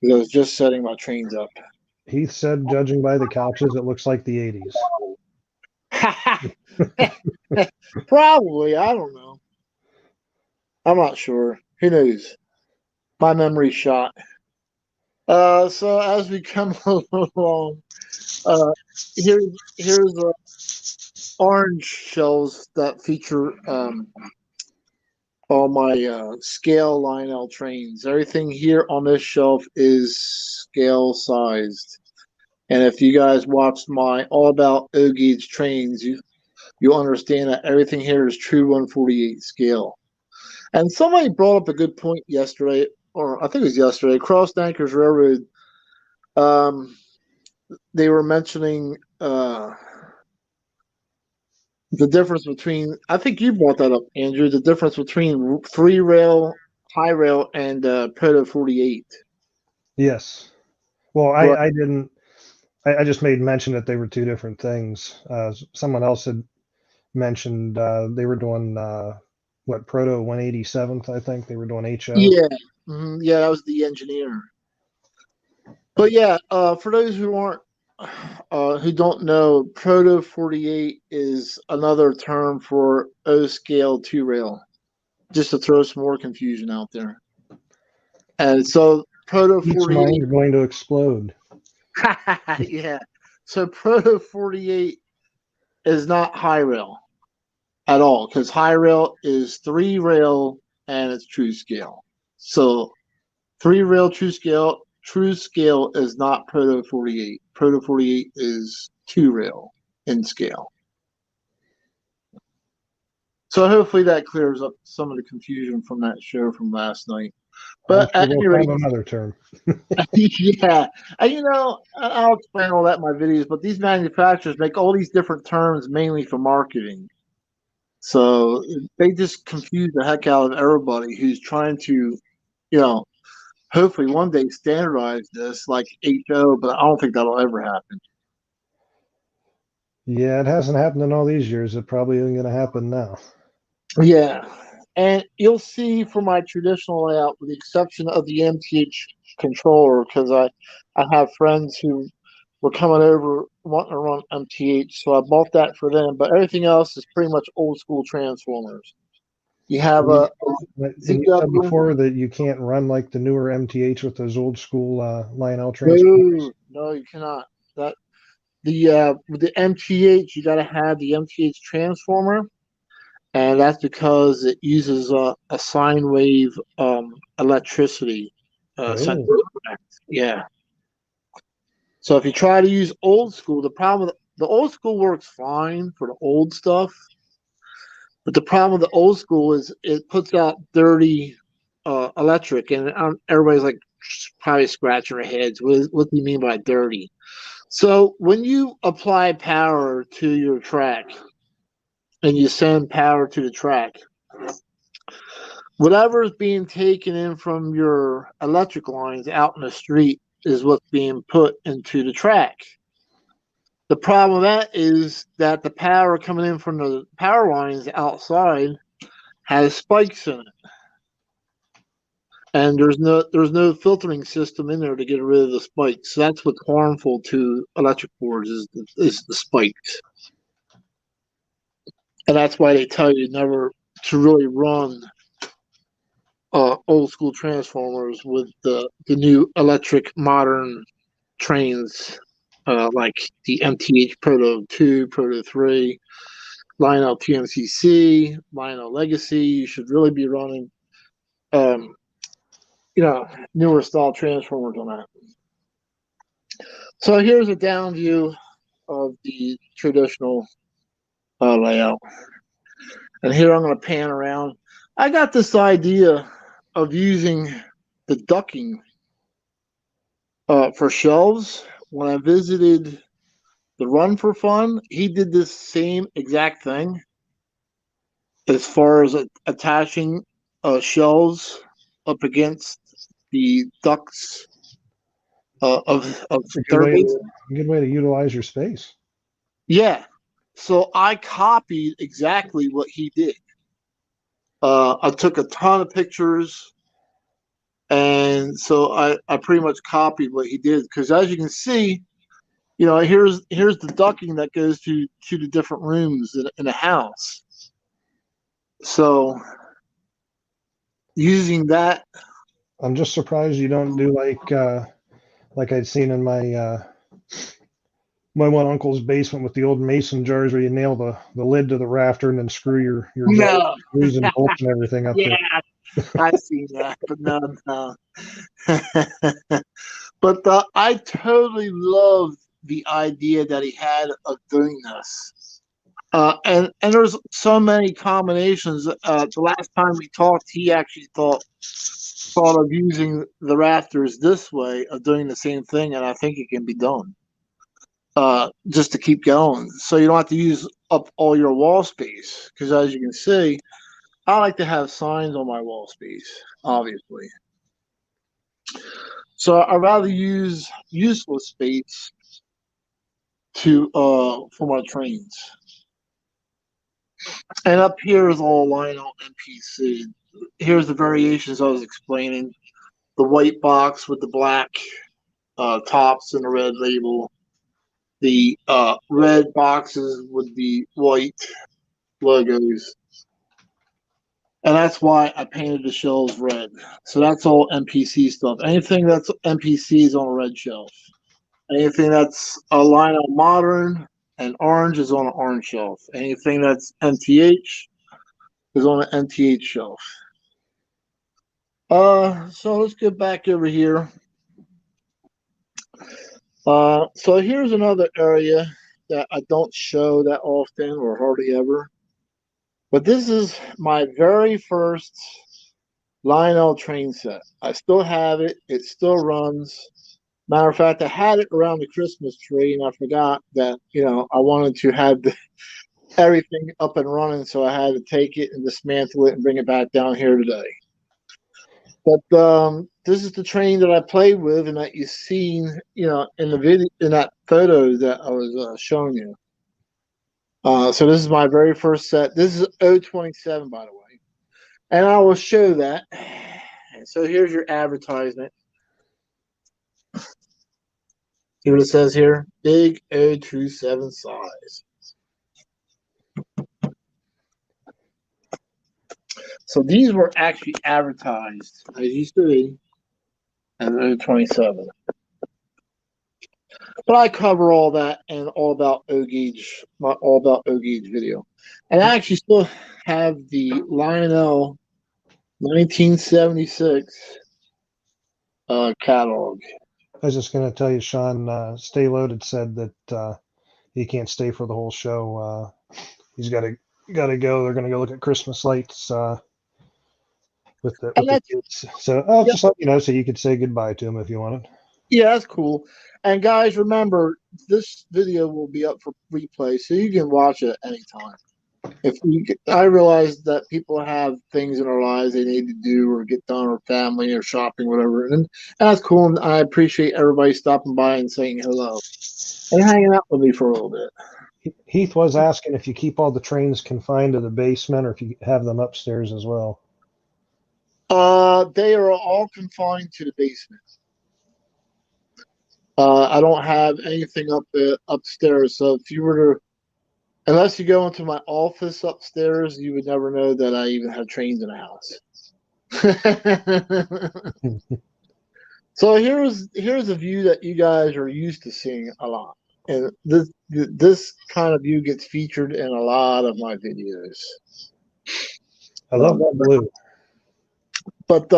Because I was just setting my trains up. Heath said, judging by the couches, it looks like the 80s. Probably, I don't know. I'm not sure. Who knows? My memory's shot. So as we come along, here's orange shells that feature all my scale Lionel trains. Everything here on this shelf is scale sized. And if you guys watched my All About O-Gauge trains, you'll understand that everything here is true 148 scale. And somebody brought up a good point yesterday, or I think it was yesterday, Cross Anchors Railroad. They were mentioning the difference between, I think you brought that up, Andrew, the difference between 3-rail High Rail and Proto 48. Yes. Well, Right. I didn't. I just made mention that they were two different things. Someone else had mentioned they were doing what Proto 187th. I think they were doing HO. Yeah. Yeah, that was the engineer. But yeah, for those who aren't who don't know, Proto 48 is another term for O scale 2 rail. Just to throw some more confusion out there. And so Proto Each 48 mind's going to explode. yeah. So Proto 48 is not high rail at all, because high rail is 3 rail and it's true scale. So 3 rail true scale is not Proto 48. Proto 48 is 2 rail in scale. So hopefully that clears up some of the confusion from that show from last night. But I'm at sure any we'll rate, find another term. yeah, and I'll explain all that in my videos. But these manufacturers make all these different terms mainly for marketing. So they just confuse the heck out of everybody who's trying to, hopefully one day standardize this like HO, but I don't think that'll ever happen. Yeah, it hasn't happened in all these years. It probably isn't going to happen now. Yeah. And you'll see for my traditional layout, with the exception of the MTH controller, because I have friends who were coming over wanting to run MTH, so I bought that for them. But everything else is pretty much old school transformers. You have a And you said ZW. before that you can't run like the newer MTH with those old school Lionel Trains. No, you cannot. That with the MTH, you got to have the MTH transformer, and that's because it uses a sine wave electricity. Oh. Yeah. So if you try to use old school, the old school works fine for the old stuff, but the problem with the old school is it puts out dirty electric, and everybody's like probably scratching their heads. What do you mean by dirty? So when you apply power to your track and you send power to the track, whatever is being taken in from your electric lines out in the street is what's being put into the track. The problem with that is that the power coming in from the power lines outside has spikes in it. And there's no filtering system in there to get rid of the spikes. So that's what's harmful to electric boards is the spikes. And that's why they tell you never to really run old school transformers with the new electric modern trains like the MTH Proto 2, Proto 3, Lionel TMCC, Lionel Legacy. You should really be running newer style transformers on that. So here's a down view of the traditional layout. And here I'm going to pan around. I got this idea of using the ducking for shelves. When I visited the Run for Fun, he did this same exact thing as far as attaching shelves up against the ducts of third base. Good way to utilize your space. Yeah. So I copied exactly what he did. I took a ton of pictures, and so I pretty much copied what he did, because as you can see, here's the ducting that goes to the different rooms in a house. So using that, I'm just surprised you don't do like I'd seen in my one uncle's basement with the old mason jars where you nail the lid to the rafter and then screw your screws and bolts and everything up there. I've seen that, but no. But I totally love the idea that he had of doing this. And there's so many combinations. The last time we talked, he actually thought of using the rafters this way, of doing the same thing, and I think it can be done. Just to keep going, so you don't have to use up all your wall space. Because as you can see, I like to have signs on my wall space, obviously. So I'd rather use useless space to for my trains. And up here is all Lionel NPC. Here's the variations I was explaining. The white box with the black tops and the red label. The red boxes with the white logos. And that's why I painted the shelves red. So that's all NPC stuff. Anything that's NPC is on a red shelf. Anything that's a Lionel Modern and orange is on an orange shelf. Anything that's NTH is on an NTH shelf. So let's get back over here. So here's another area that I don't show that often or hardly ever. But this is my very first Lionel train set. I still have it. It still runs. Matter of fact, I had it around the Christmas tree, and I forgot that, I wanted to have everything up and running, so I had to take it and dismantle it and bring it back down here today. But this is the train that I played with and that you've seen, in the video, in that photo that I was showing you. So this is my very first set. This is 027, by the way. And I will show that. So here's your advertisement. See what it says here? Big 027 size. So these were actually advertised, as you see, as 027. But I cover all that and all about O-Gauge, all about O-Gauge video. And I actually still have the Lionel 1976 catalog. I was just going to tell you, Sean, Stay Loaded said that he can't stay for the whole show. He's got to go. They're going to go look at Christmas lights with the kids. So I'll just let you know so you could say goodbye to him if you wanted. Yeah, that's cool. And guys, remember, this video will be up for replay, so you can watch it anytime. I realize that people have things in their lives they need to do or get done, or family or shopping, whatever, and that's cool. And I appreciate everybody stopping by and saying hello and hanging out with me for a little bit. Heath was asking if you keep all the trains confined to the basement or if you have them upstairs as well. They are all confined to the basement. I don't have anything upstairs. So if you were to, unless you go into my office upstairs, you would never know that I even have trains in the house. So here's a view that you guys are used to seeing a lot, and this kind of view gets featured in a lot of my videos. I love that blue. But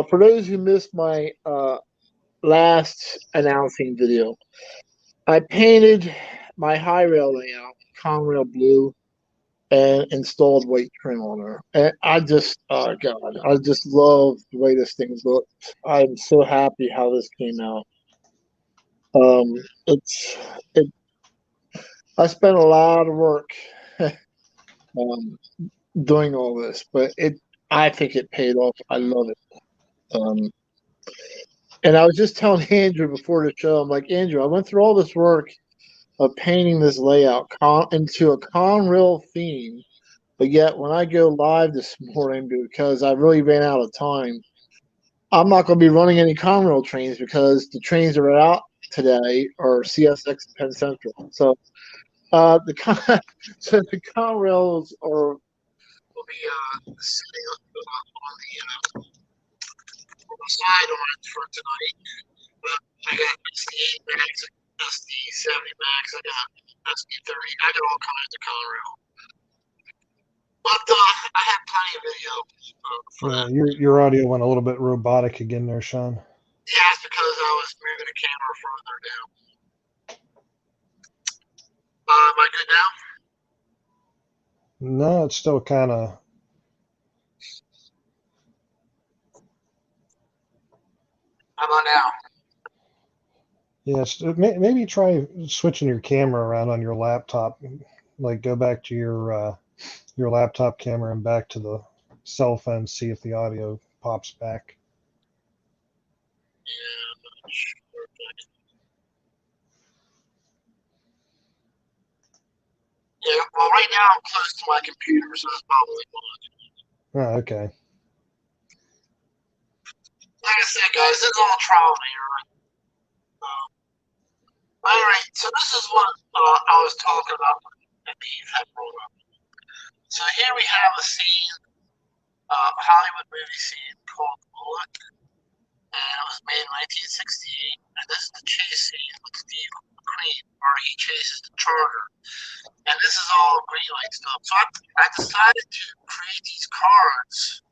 for those who missed my last announcing video, I painted my high rail layout Conrail blue and installed white trim on there. And I just, God, I just love the way this thing looked. I'm so happy how this came out. I spent a lot of work doing all this, but I think it paid off. I love it. And I was just telling Andrew before the show, I'm like, Andrew, I went through all this work of painting this layout into a Conrail theme, but yet when I go live this morning, because I really ran out of time, I'm not going to be running any Conrail trains because the trains that are out today are CSX and Penn Central. So the Conrails will be sitting on the side for tonight. I got SD8 Max, SD70 Max, I got SD30, I got all kinds of Conrail. But I have plenty of video for that. Your audio went a little bit robotic again there, Sean. Yeah, it's because I was moving the camera further down. Am I good now? No, it's still kind of. How about now? Yes, maybe try switching your camera around on your laptop. Like go back to your your laptop camera and back to the cell phone, see if the audio pops back. Yeah, I'm not sure if I can. Yeah, well, right now I'm close to my computer, so that's probably why. Oh, okay. Like I said, guys, this is all trial and error. All right, so this is what I was talking about that Eve had brought up. So here we have a scene, Hollywood movie scene called Bullet, and it was made in 1968. And this is the chase scene with Steve McQueen, where he chases the Charger. And this is all green light stuff. So I decided to create these cards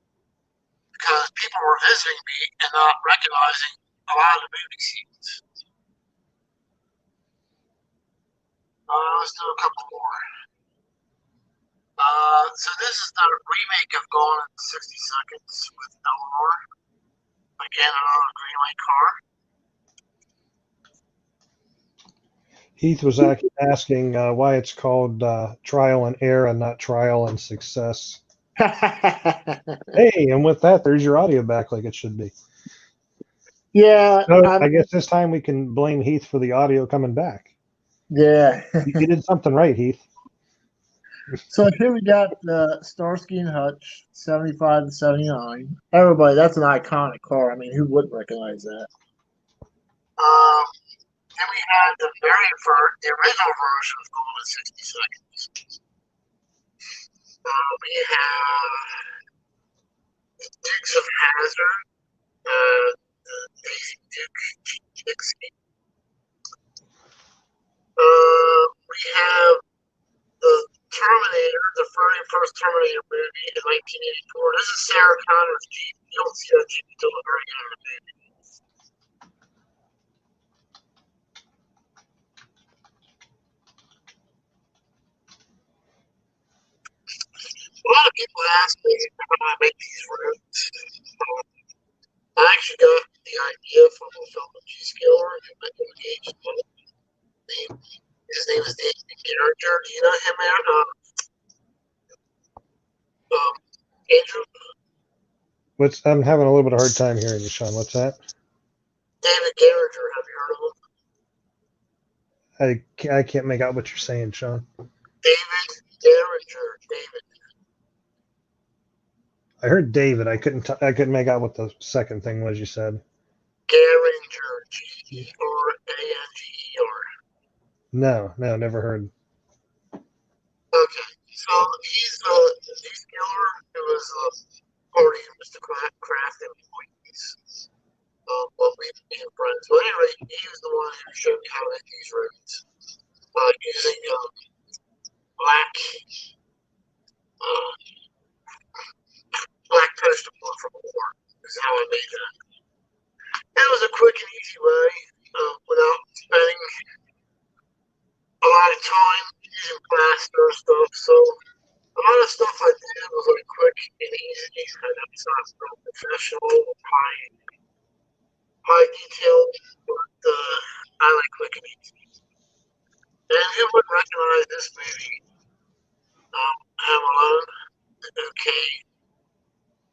because people were visiting me and not recognizing a lot of the movie scenes. Let's do a couple more. So this is the remake of Gone in 60 Seconds with Eleanor. Again, another green light car. Heath was asking why it's called trial and error and not trial and success. Hey, and with that, there's your audio back like it should be. Yeah. So I guess this time we can blame Heath for the audio coming back. Yeah. You did something right, Heath. So here we got Starsky and Hutch, 75 to 79. Everybody, that's an iconic car. I mean, who wouldn't recognize that? And we had the original version of Gone in 60 Seconds. We have the Dukes of Hazzard, the Daisy Duke Dixie. We have the Terminator, the very first Terminator movie in 1984. This is Sarah Connor's Jeep. You don't see that Jeep until the very end of the movie. A lot of people ask me how I make these roads. I actually got the idea from a film of G-Skiller who met him engaged. His name is David Garringer. Do you know him, Andrew? I'm having a little bit of a hard time hearing you, Sean. What's that? David Garringer. Have you heard of him? I can't make out what you're saying, Sean. David Garringer. David. I heard David. I couldn't make out what the second thing was you said. Garringer. G-E-R-A-N-G-E-R. No, never heard. Okay, so he's G-Skiller who was already Mr. Craft employees. When we became friends. But anyway, he was the one who showed me how to make these roads using black poster board from war. Is how I made that. It was a quick and easy way without spending a lot of time using plaster and stuff. So a lot of stuff I did was like quick and easy. And it's not real professional, high detail, but I like quick and easy. And who would recognize this movie? Home Alone, the OK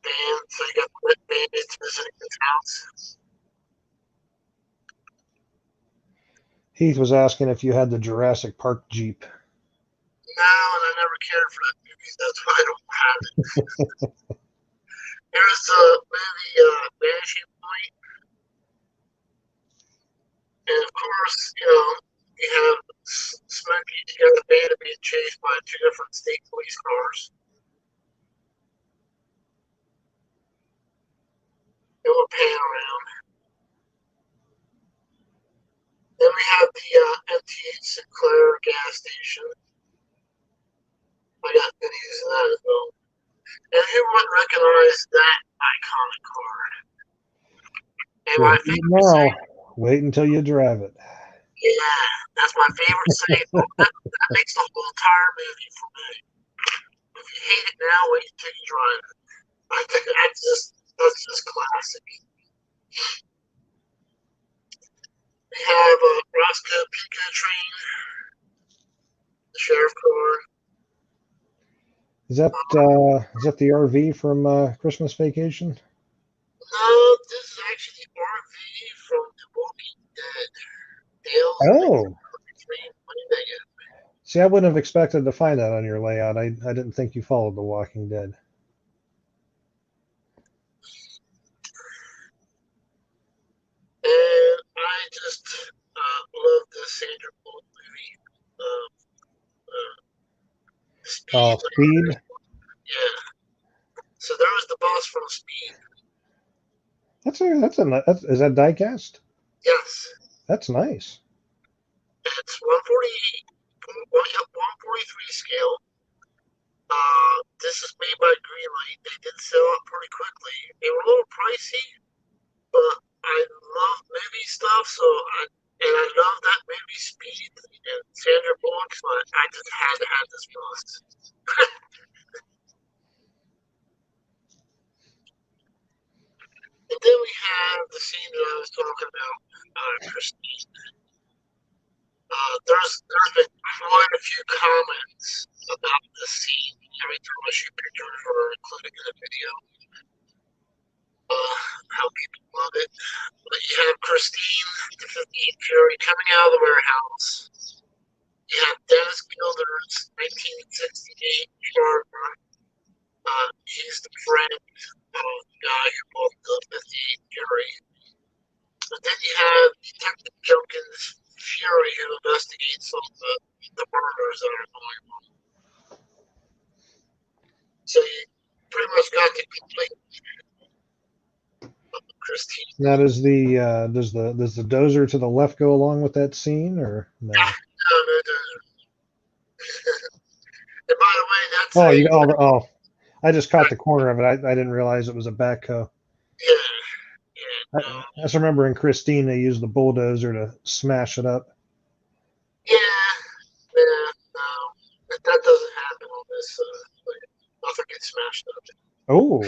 band. So you got the Wet Bandits visiting his house. Heath was asking if you had the Jurassic Park Jeep. No, and I never cared for that movie. That's why I don't have it. Here's the movie Vanishing Point. And of course, you have Smokey, you got the band being chased by two different state police cars. And we'll pan around. Then we have the MTH Sinclair gas station. I got videos of that as well. And who would recognize that iconic car? And my favorite saying, wait until you drive it. Yeah, that's my favorite saying. That makes the whole entire movie for me. If you hate it now, wait until you drive it. I think that's just classic. We have a Roscoe Pico train, the sheriff car. Is that the RV from Christmas Vacation? No, this is actually the RV from The Walking Dead. Dale's Oh, Vegas. see, I wouldn't have expected to find that on your layout. I didn't think you followed The Walking Dead. And I just love the Sandra Bullock movie. Speed. Oh, Speed. Yeah. So there was the boss from Speed. Is that diecast? Yes. That's nice. It's 143 scale. This is made by Greenlight. They did sell out pretty quickly. They were a little pricey, but I love movie stuff, I love that movie Speed and Sandra Bullock, so I just had to have this box. And then we have the scene that I was talking about, Christine. There's been quite a few comments about this scene every time I shoot pictures or include it in a video. How people love it. But you have Christine, the 58 Fury, coming out of the warehouse. You have Dennis Gilder's 1968 charger. He's the friend of the guy who bought the 58 Fury. And then you have Detective Junkins Fury, who investigates all the murders that are going on. So you pretty much got the complete Christine. Now, does the dozer to the left go along with that scene, or no? No. And by the way, that's I just caught the corner of it. I didn't realize it was a backhoe. Yeah. I just remember in Christine they used the bulldozer to smash it up. No. That doesn't happen on this. Nothing gets smashed up. Oh,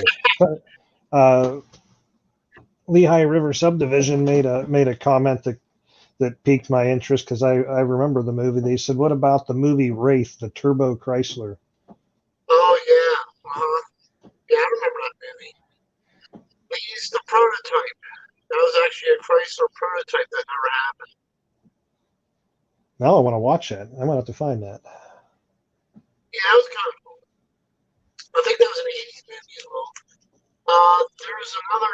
Lehigh River Subdivision made a comment that piqued my interest because I remember the movie. They said, "What about the movie Wraith, the Turbo Chrysler?" Oh yeah, yeah, I remember that movie. They used the prototype. That was actually a Chrysler prototype that never happened. Now I want to watch that. I'm gonna have to find that. Yeah, that was kind of cool. I think that was an 80s movie as well. There's another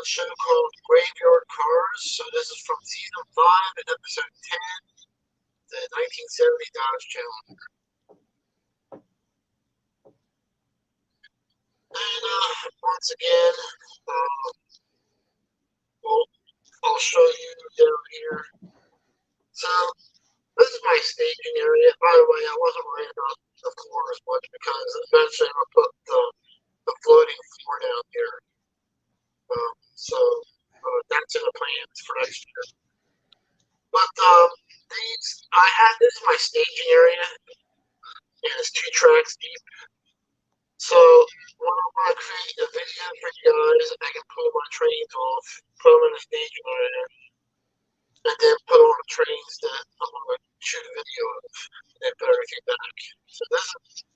show called Graveyard Cars. So this is from season 5 and episode 10, the 1970 Dodge Challenger. And once again, I'll show you down here. So this is my staging area. By the way, I wasn't worried about the floor as much because eventually I'm going to put the floating floor down here. So that's in the plans for next year. But this is my staging area, and it's 2 tracks deep. So when I want to create a video for you guys, I can pull my trains off, put them in the staging area, and then put on the trains that I'm going to shoot a video of, and then put everything back. So this is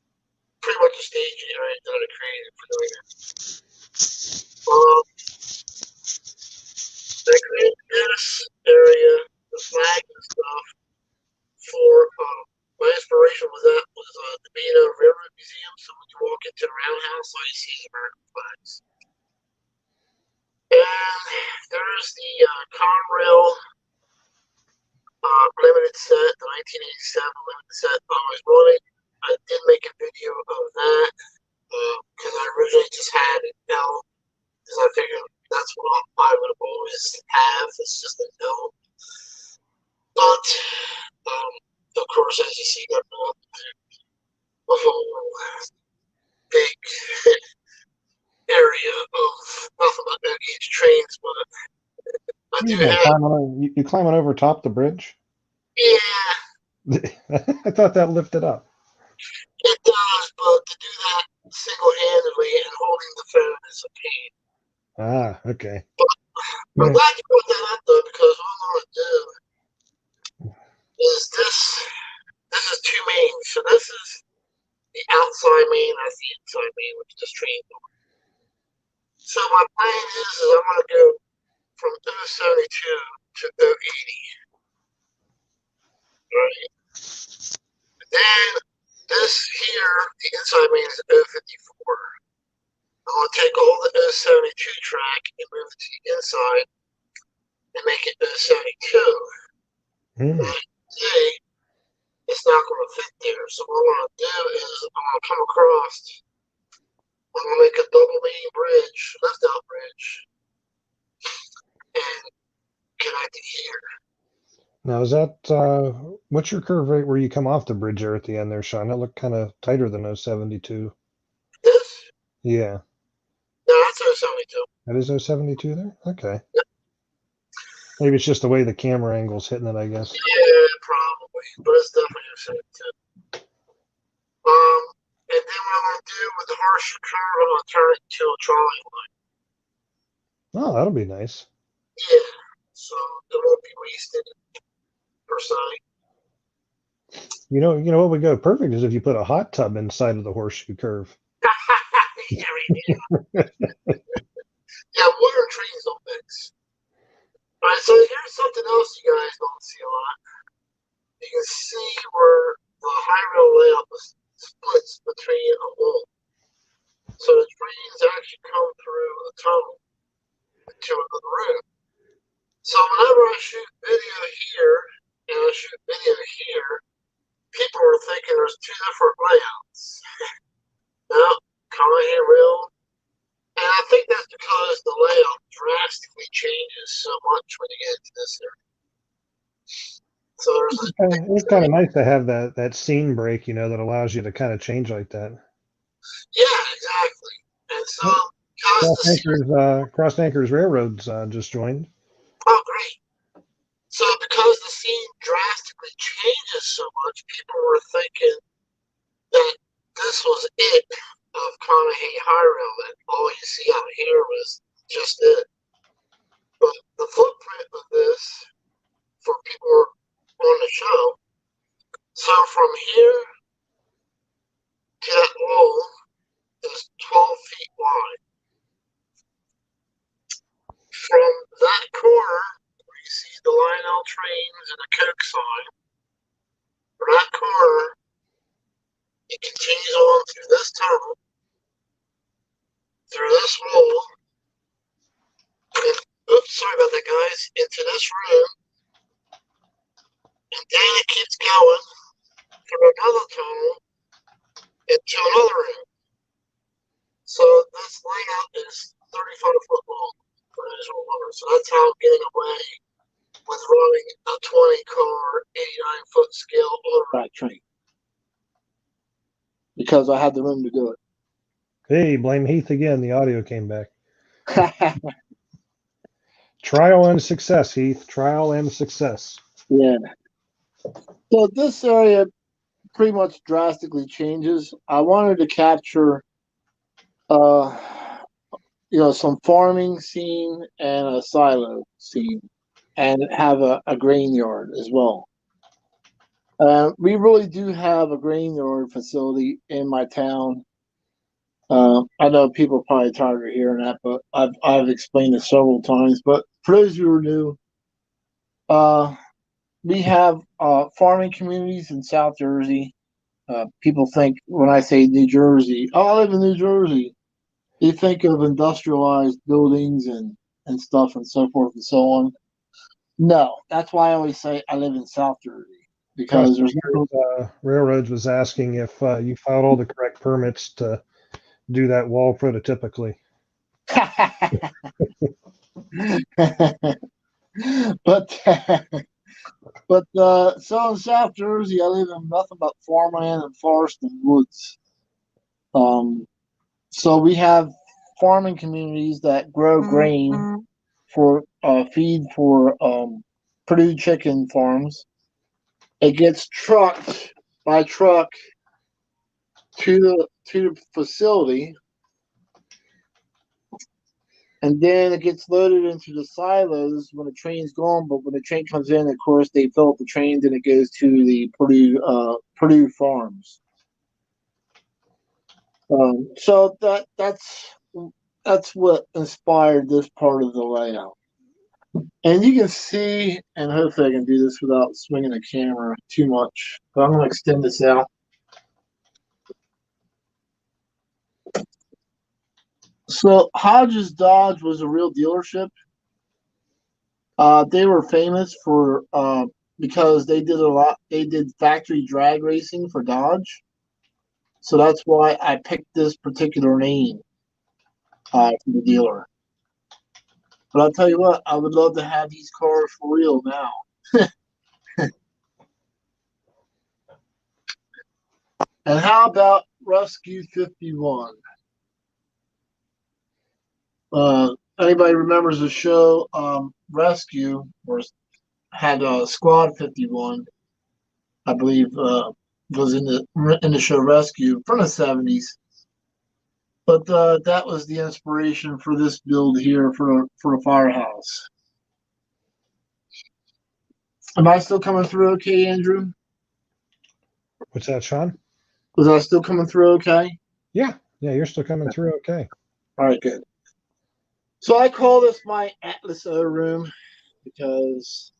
pretty much a staging area that I created for doing it. I created this area, the flag and stuff, for my inspiration was the Beta Railroad Museum. So when you walk into the roundhouse, all you see is American flags. And there's the Conrail limited set, the 1987 limited set I was running. I did make a video of that because I originally just had it L, because I figured that's what I would always have. It's just an L. But of course, as you see, got a whole big area of nothing but no-gauge trains, but I do have. You climbing over top the bridge? Yeah. I thought that lifted up. It does, but to do that single-handedly and holding the phone is a pain. Ah, okay. But I'm glad you put that up, though, because what I'm going to do is this is 2 mains. So this is the the outside main, that's the inside main, which this train's on. So my plan is I'm going to go from 072 to 080. Right? And then this here, the inside main is 054. I'm going to take all the 072 track and move it to the inside and make it 072. But today, it's not going to fit there. So what I'm going to do is I'm going to come across, I'm going to make a double main bridge, lift out bridge, and connect it here. Now, is that, what's your curve rate where you come off the bridge there at the end there, Sean? That looked kind of tighter than 072. This? Yeah. No, that's 072. That is 072 there? Okay. Yep. Maybe it's just the way the camera angle's hitting it, I guess. Yeah, probably. But it's definitely 072. And then what I'm going to do with the horseshoe curve, I'm going to turn it to a trolley line. Oh, that'll be nice. Yeah. So it won't be wasted per se. You know what would go perfect is if you put a hot tub inside of the horseshoe curve. Yeah, yeah, water and trees don't mix. All right, so here's something else you guys don't see a lot. You can see where the high rail layout splits between a wall. So the trains actually come through a tunnel to another room. So whenever I shoot video here and I shoot video here, people are thinking there's two different layouts. No, Conahey rail. And I think that's because the layout drastically changes so much when you get into this area. So it's kind of nice to have that scene break, that allows you to kind of change like that. Yeah, exactly. And so Cross Anchors Railroads just joined. Oh, great. So because the scene drastically changes so much, people were thinking that this was it of Conahey High Rail, and all you see out here was just it. But the footprint of this, for people who are on the show, so from here to that wall is 12 feet wide. From that corner, where you see the Lionel Trains and the Coke sign, from that corner, it continues on through this tunnel, through this wall, and, oops, sorry about that, guys, into this room, and then it keeps going through another tunnel into another room. So this layout is 35-foot long for visual learners. So that's how I'm getting away with running a 20-car, 89-foot scale automatic train. Because I had the room to do it. Hey, blame Heath again. The audio came back. Trial and success, Heath. Trial and success. Yeah. So this area pretty much drastically changes. I wanted to capture, some farming scene and a silo scene, and have a grain yard as well. We really do have a grain yard facility in my town. I know people are probably tired of hearing that, but I've explained it several times. But for those who are new, we have farming communities in South Jersey. People think when I say New Jersey, oh, I live in New Jersey. They think of industrialized buildings and stuff and so forth and so on. No, that's why I always say I live in South Jersey, because there's Railroads was asking if you filed all the correct permits to do that wall prototypically. But so in South Jersey, I live in nothing but farmland and forest and woods. So we have farming communities that grow grain for feed for Purdue chicken farms. It gets trucked by truck to the facility, and then it gets loaded into the silos when the train's gone. But when the train comes in, of course, they fill up the trains and it goes to the Purdue farms. So that's what inspired this part of the layout. And you can see, and hopefully I can do this without swinging the camera too much, but I'm going to extend this out. So Hodges Dodge was a real dealership. They were famous for because they did a lot. They did factory drag racing for Dodge, so that's why I picked this particular name for the dealer. But I'll tell you what, I would love to have these cars for real now. And how about Rescue 51? Anybody remembers the show Rescue, or had Squad 51, I believe, was in the show Rescue from the 70s. But that was the inspiration for this build here for a firehouse. Am I still coming through okay, Andrew? What's that, Sean? Was I still coming through okay? Yeah, you're still coming through okay. All right, good. So I call this my Atlas O room because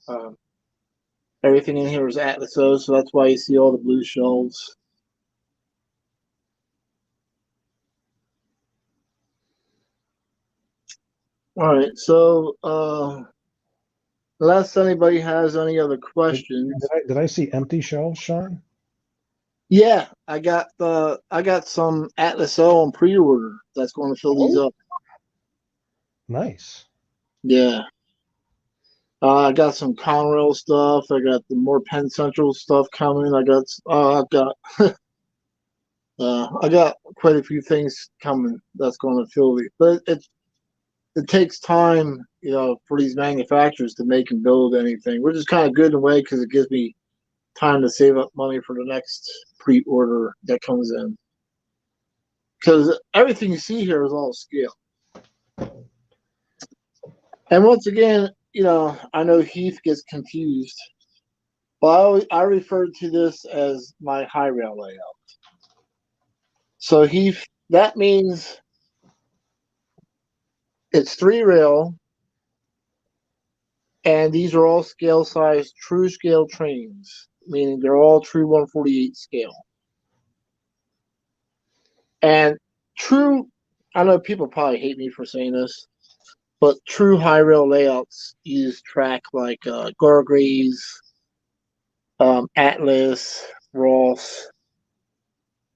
everything in here is Atlas O, so that's why you see all the blue shelves. All right, so unless anybody has any other questions. Did I see empty shelves, Sean? Yeah, I got some Atlas O on pre-order that's going to fill these up. Nice. Yeah. I got some Conrail stuff. I got the more Penn Central stuff coming. I got I got quite a few things coming that's going to fill these. But it takes time, for these manufacturers to make and build anything, which is kind of good in a way because it gives me time to save up money for the next pre-order that comes in. Because everything you see here is all scale. And once again, I know Heath gets confused, but I refer to this as my high rail layout. So Heath, that means it's 3 rail, and these are all scale size, true scale trains, meaning they're all true 148 scale. And true, I know people probably hate me for saying this, but true high rail layouts use track like Gargraves, Atlas, Ross.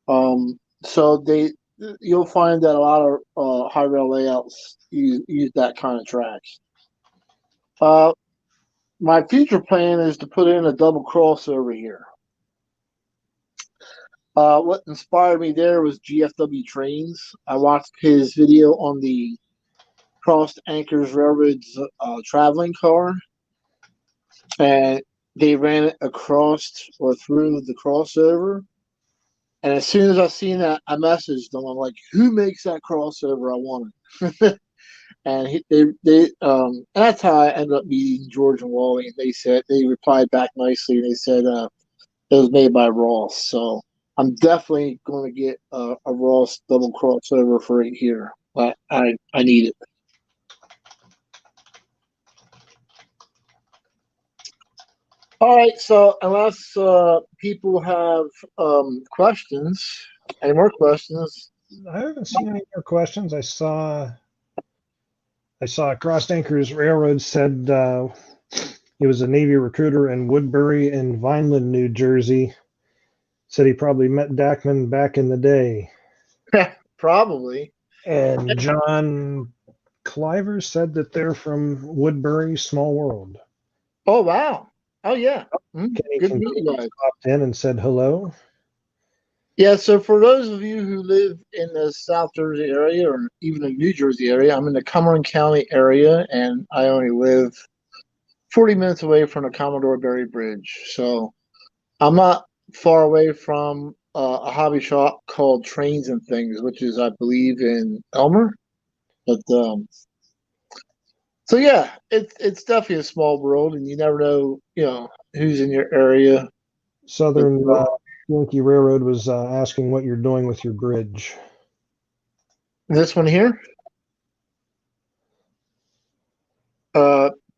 So you'll find that a lot of high rail layouts use that kind of track. My future plan is to put in a double crossover here. What inspired me there was GFW Trains. I watched his video on the Crossed Anchors Railroad's traveling car, and they ran it across or through the crossover. And as soon as I seen that, I messaged them. I'm like, "Who makes that crossover? I want it." And and that's how I ended up meeting George and Wally. And they replied back nicely, and they said it was made by Ross. So I'm definitely going to get a Ross double crossover for it here. I need it. All right, so unless people have questions, any more questions? I haven't seen any more questions. I saw Crossed Anchors Railroad said he was a Navy recruiter in Woodbury and Vineland, New Jersey. Said he probably met Dakman back in the day. Probably. And John Cliver said that they're from Woodbury, small world. Oh, wow. Oh, yeah. Kenny Good to meet you guys. Popped in and said hello. Yeah, so for those of you who live in the South Jersey area or even the New Jersey area, I'm in the Cumberland County area, and I only live 40 minutes away from the Commodore Barry Bridge. So I'm not far away from a hobby shop called Trains and Things, which is, I believe, in Elmer. But so yeah, it's definitely a small world, and you never know, who's in your area. Southern Yankee Railroad was asking what you're doing with your bridge. This one here.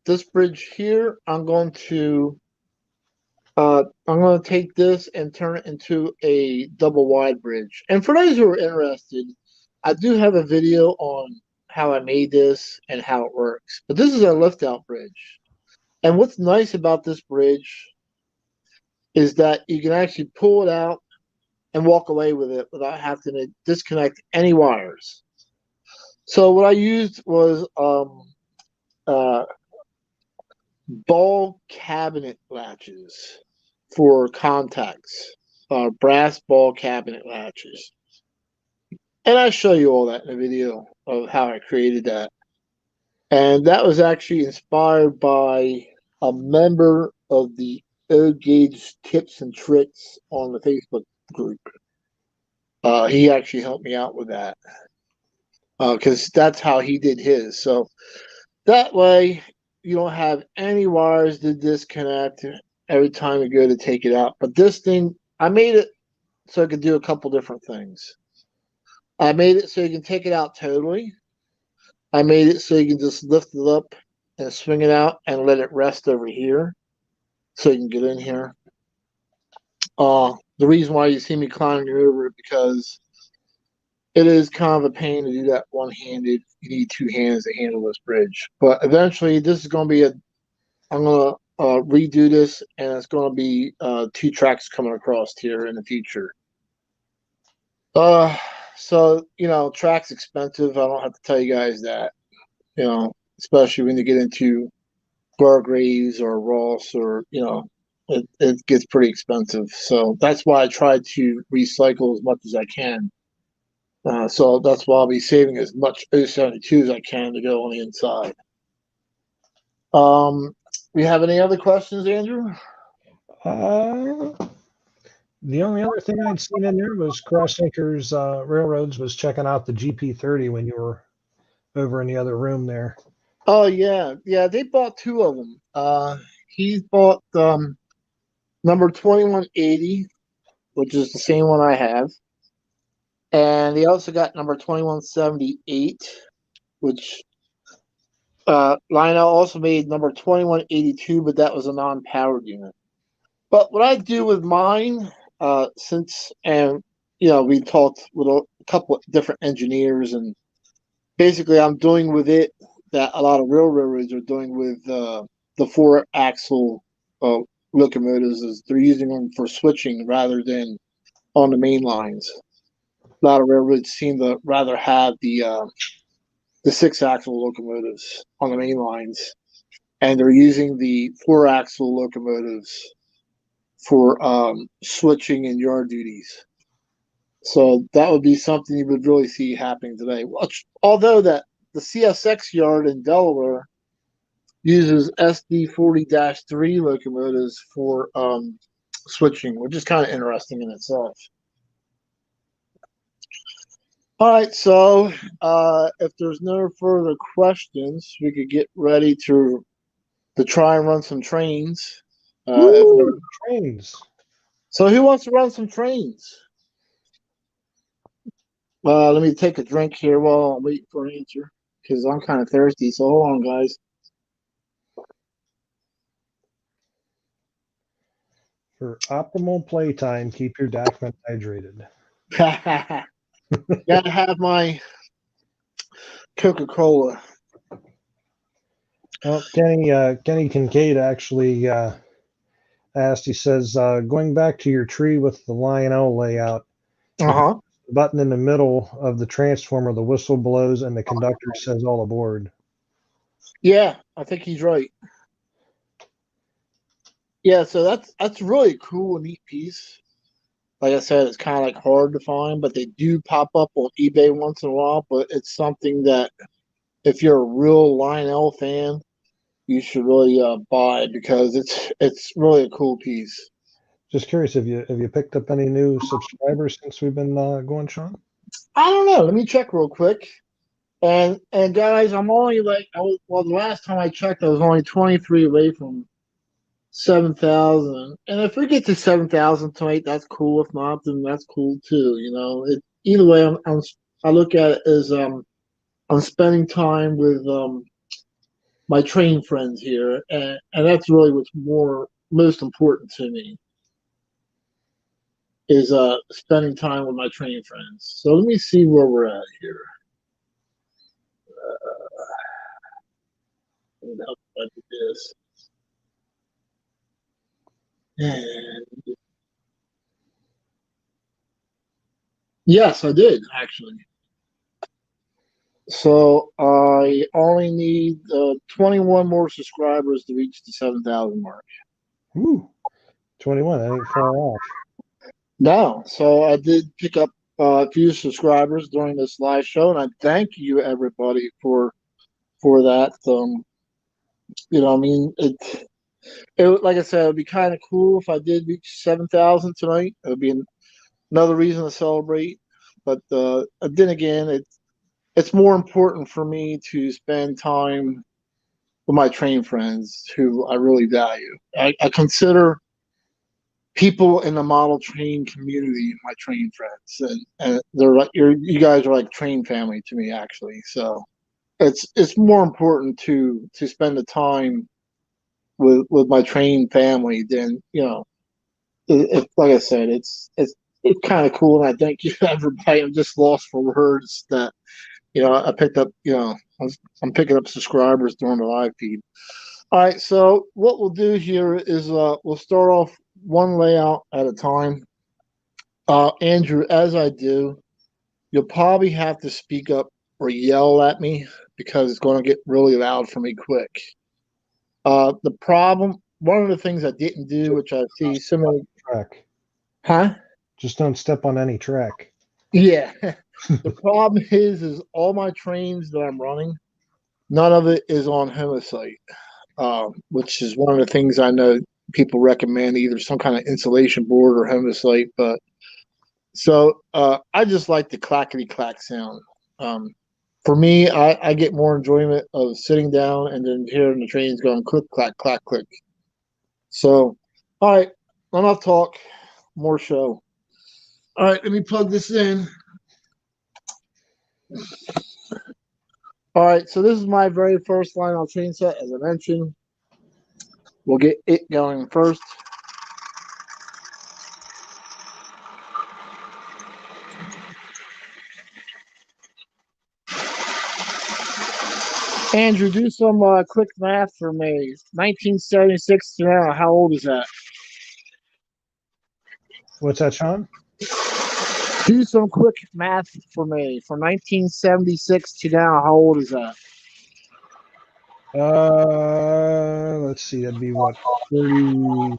This bridge here, I'm going to take this and turn it into a double wide bridge. And for those who are interested, I do have a video on how I made this and how it works. But this is a lift out bridge. And what's nice about this bridge is that you can actually pull it out and walk away with it without having to disconnect any wires. So what I used was ball cabinet latches for contacts, brass ball cabinet latches. And I show you all that in the video of how I created that. And that was actually inspired by a member of the O-Gauge Tips and Tricks on the Facebook group. He actually helped me out with that because that's how he did his. So that way you don't have any wires to disconnect every time you go to take it out. But this thing, I made it so I could do a couple different things. I made it so you can take it out totally. I made it so you can just lift it up and swing it out and let it rest over here so you can get in here. The reason why you see me climbing over it because it is kind of a pain to do that one-handed. You need two hands to handle this bridge. But eventually, this is going to be I'm going to redo this, and it's going to be 2 tracks coming across here in the future. So, track's expensive. I don't have to tell you guys that, especially when you get into Graves or Ross or, it gets pretty expensive. So that's why I try to recycle as much as I can. So that's why I'll be saving as much O72 as I can to go on the inside. We have any other questions, Andrew? The only other thing I'd seen in there was Crossanchor's Railroads was checking out the GP30 when you were over in the other room there. Oh, yeah. Yeah, they bought 2 of them. He bought number 2180, which is the same one I have. And he also got number 2178, which Lionel also made number 2182, but that was a non-powered unit. But what I do with mine, we talked with a couple of different engineers, and basically I'm doing with it that a lot of railroads are doing with the 4-axle locomotives, is they're using them for switching rather than on the main lines. A lot of railroads seem to rather have the 6-axle locomotives on the main lines, and they're using the 4-axle locomotives for switching and yard duties. So that would be something you would really see happening today. Although that the CSX yard in Delaware uses SD40-3 locomotives for switching, which is kind of interesting in itself. All right, so if there's no further questions, we could get ready to try and run some trains. Trains. So who wants to run some trains? Let me take a drink here while I'm waiting for an answer because I'm kind of thirsty. So hold on, guys. For optimal playtime, keep your Dakman hydrated. Gotta have my Coca-Cola. Well, Kenny Kincaid actually asked, he says, going back to your tree with the Lionel layout, the button in the middle of the transformer, the whistle blows and the conductor says all aboard. Yeah, I think he's right. Yeah, so that's really a cool and neat piece. Like I said, it's kind of like hard to find, but they do pop up on eBay once in a while. But it's something that if you're a real Lionel fan, you should really buy because it's really a cool piece. Just curious, have you picked up any new subscribers since we've been going, Sean? I don't know. Let me check real quick. And guys, I'm only the last time I checked, I was only 23 away from 7,000. And if we get to 7,000 tonight, that's cool. If not, then that's cool too. Either way, I look at it as I'm spending time with my train friends here, and that's really what's most important to me is spending time with my train friends. So let me see where we're at here. How do this? And yes, I did actually. So I only need 21 more subscribers to reach the 7,000 mark. Ooh, 21. That ain't far off. No, so I did pick up a few subscribers during this live show, and I thank you everybody for that. I mean, like I said, it would be kind of cool if I did reach 7,000 tonight. It would be another reason to celebrate. But then again, it's more important for me to spend time with my train friends who I really value. I consider people in the model train community my train friends, and they're like you guys are like train family to me actually. So it's more important to spend the time with my train family than like I said, it's kind of cool, and I thank you everybody. I'm just lost for words that I picked up. I'm picking up subscribers during the live feed. All right, so what we'll do here is we'll start off one layout at a time. Andrew, as I do, you'll probably have to speak up or yell at me because it's going to get really loud for me quick. One of the things I didn't do, which I see similar track. Huh? Just don't step on any track. Yeah. The problem is all my trains that I'm running, none of it is on homicide, which is one of the things I know people recommend, either some kind of insulation board or homicide. But so I just like the clackety clack sound. For me, I get more enjoyment of sitting down and then hearing the trains going click, clack, clack, click. So, all right, enough talk, more show. All right, let me plug this in. All right, so this is my very first Lionel train set, as I mentioned. We'll get it going first. Andrew, do some quick math for me. 1976 to now, how old is that? What's that, Sean? Do some quick math for me. From 1976 to now, how old is that? Let's see. That'd be what, 30,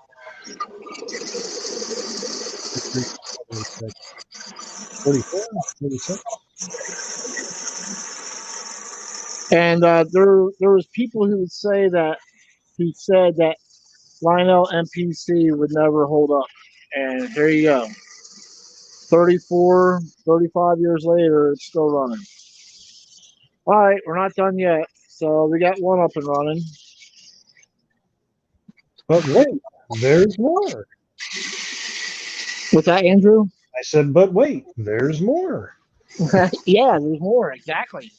44, 46. And there was people who said that Lionel MPC would never hold up. And here you go. 35 years later, it's still running. All right, we're not done yet. So we got one up and running. But wait, there's more. What's that, Andrew? I said, but wait, there's more. Yeah, there's more, exactly.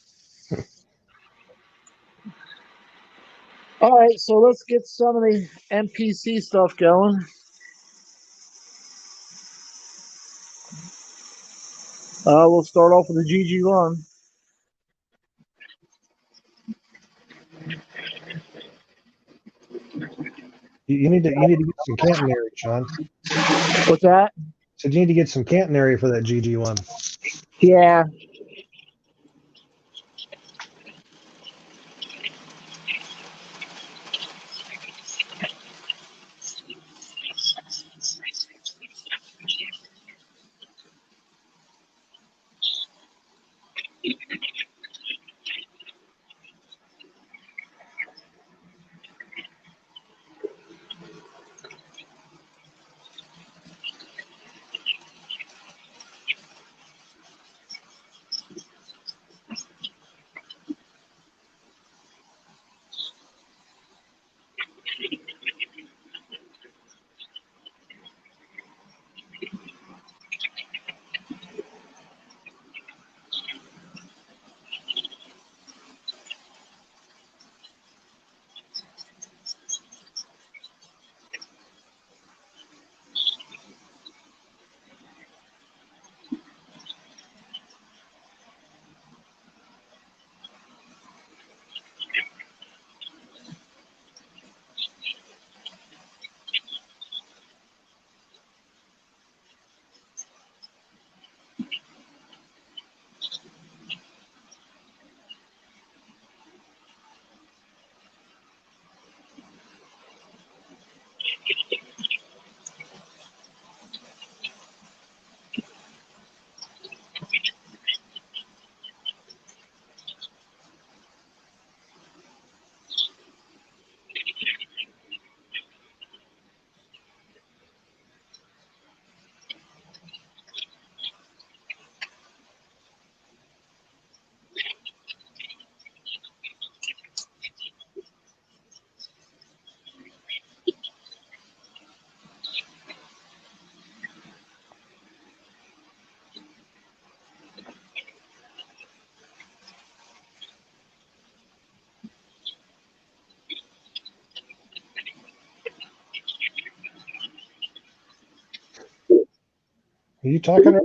All right, so let's get some of the MPC stuff going. We'll start off with the GG1. You need to get some catenary, Sean. What's that? So you need to get some catenary for that GG1. Yeah. Are you talking?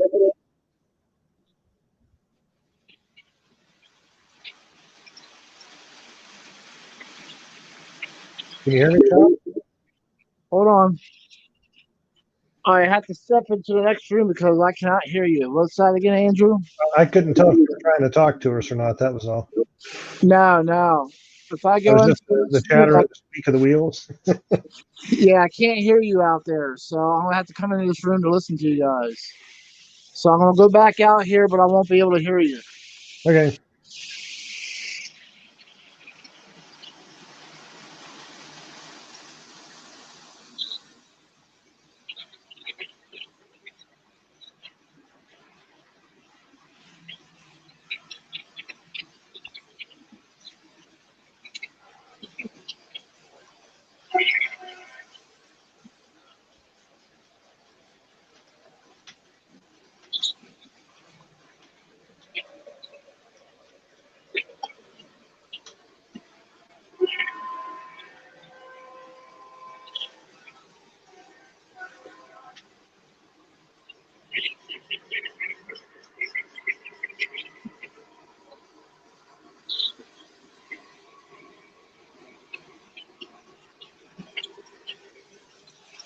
Can you hear me, Tom? Hold on. I have to step into the next room because I cannot hear you. What's that again, Andrew? I couldn't tell if you were trying to talk to us or not. That was all. No. If I That go was into just the chatter at the squeak of the wheels. yeah, I can't hear you out there, so I'm gonna have to come into this room to listen to you guys. So I'm gonna go back out here, but I won't be able to hear you. Okay.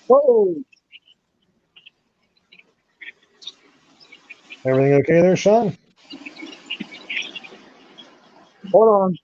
Whoa! Everything okay there, Sean? Hold on.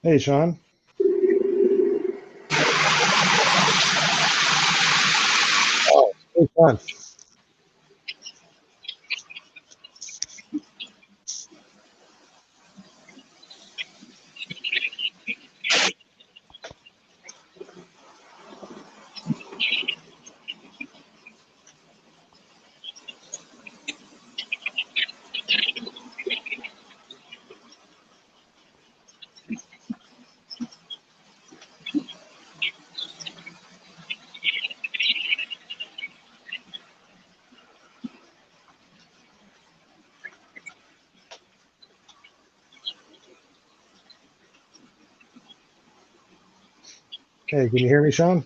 Hey, Sean. Oh, hey, Sean. Hey, can you hear me, Sean?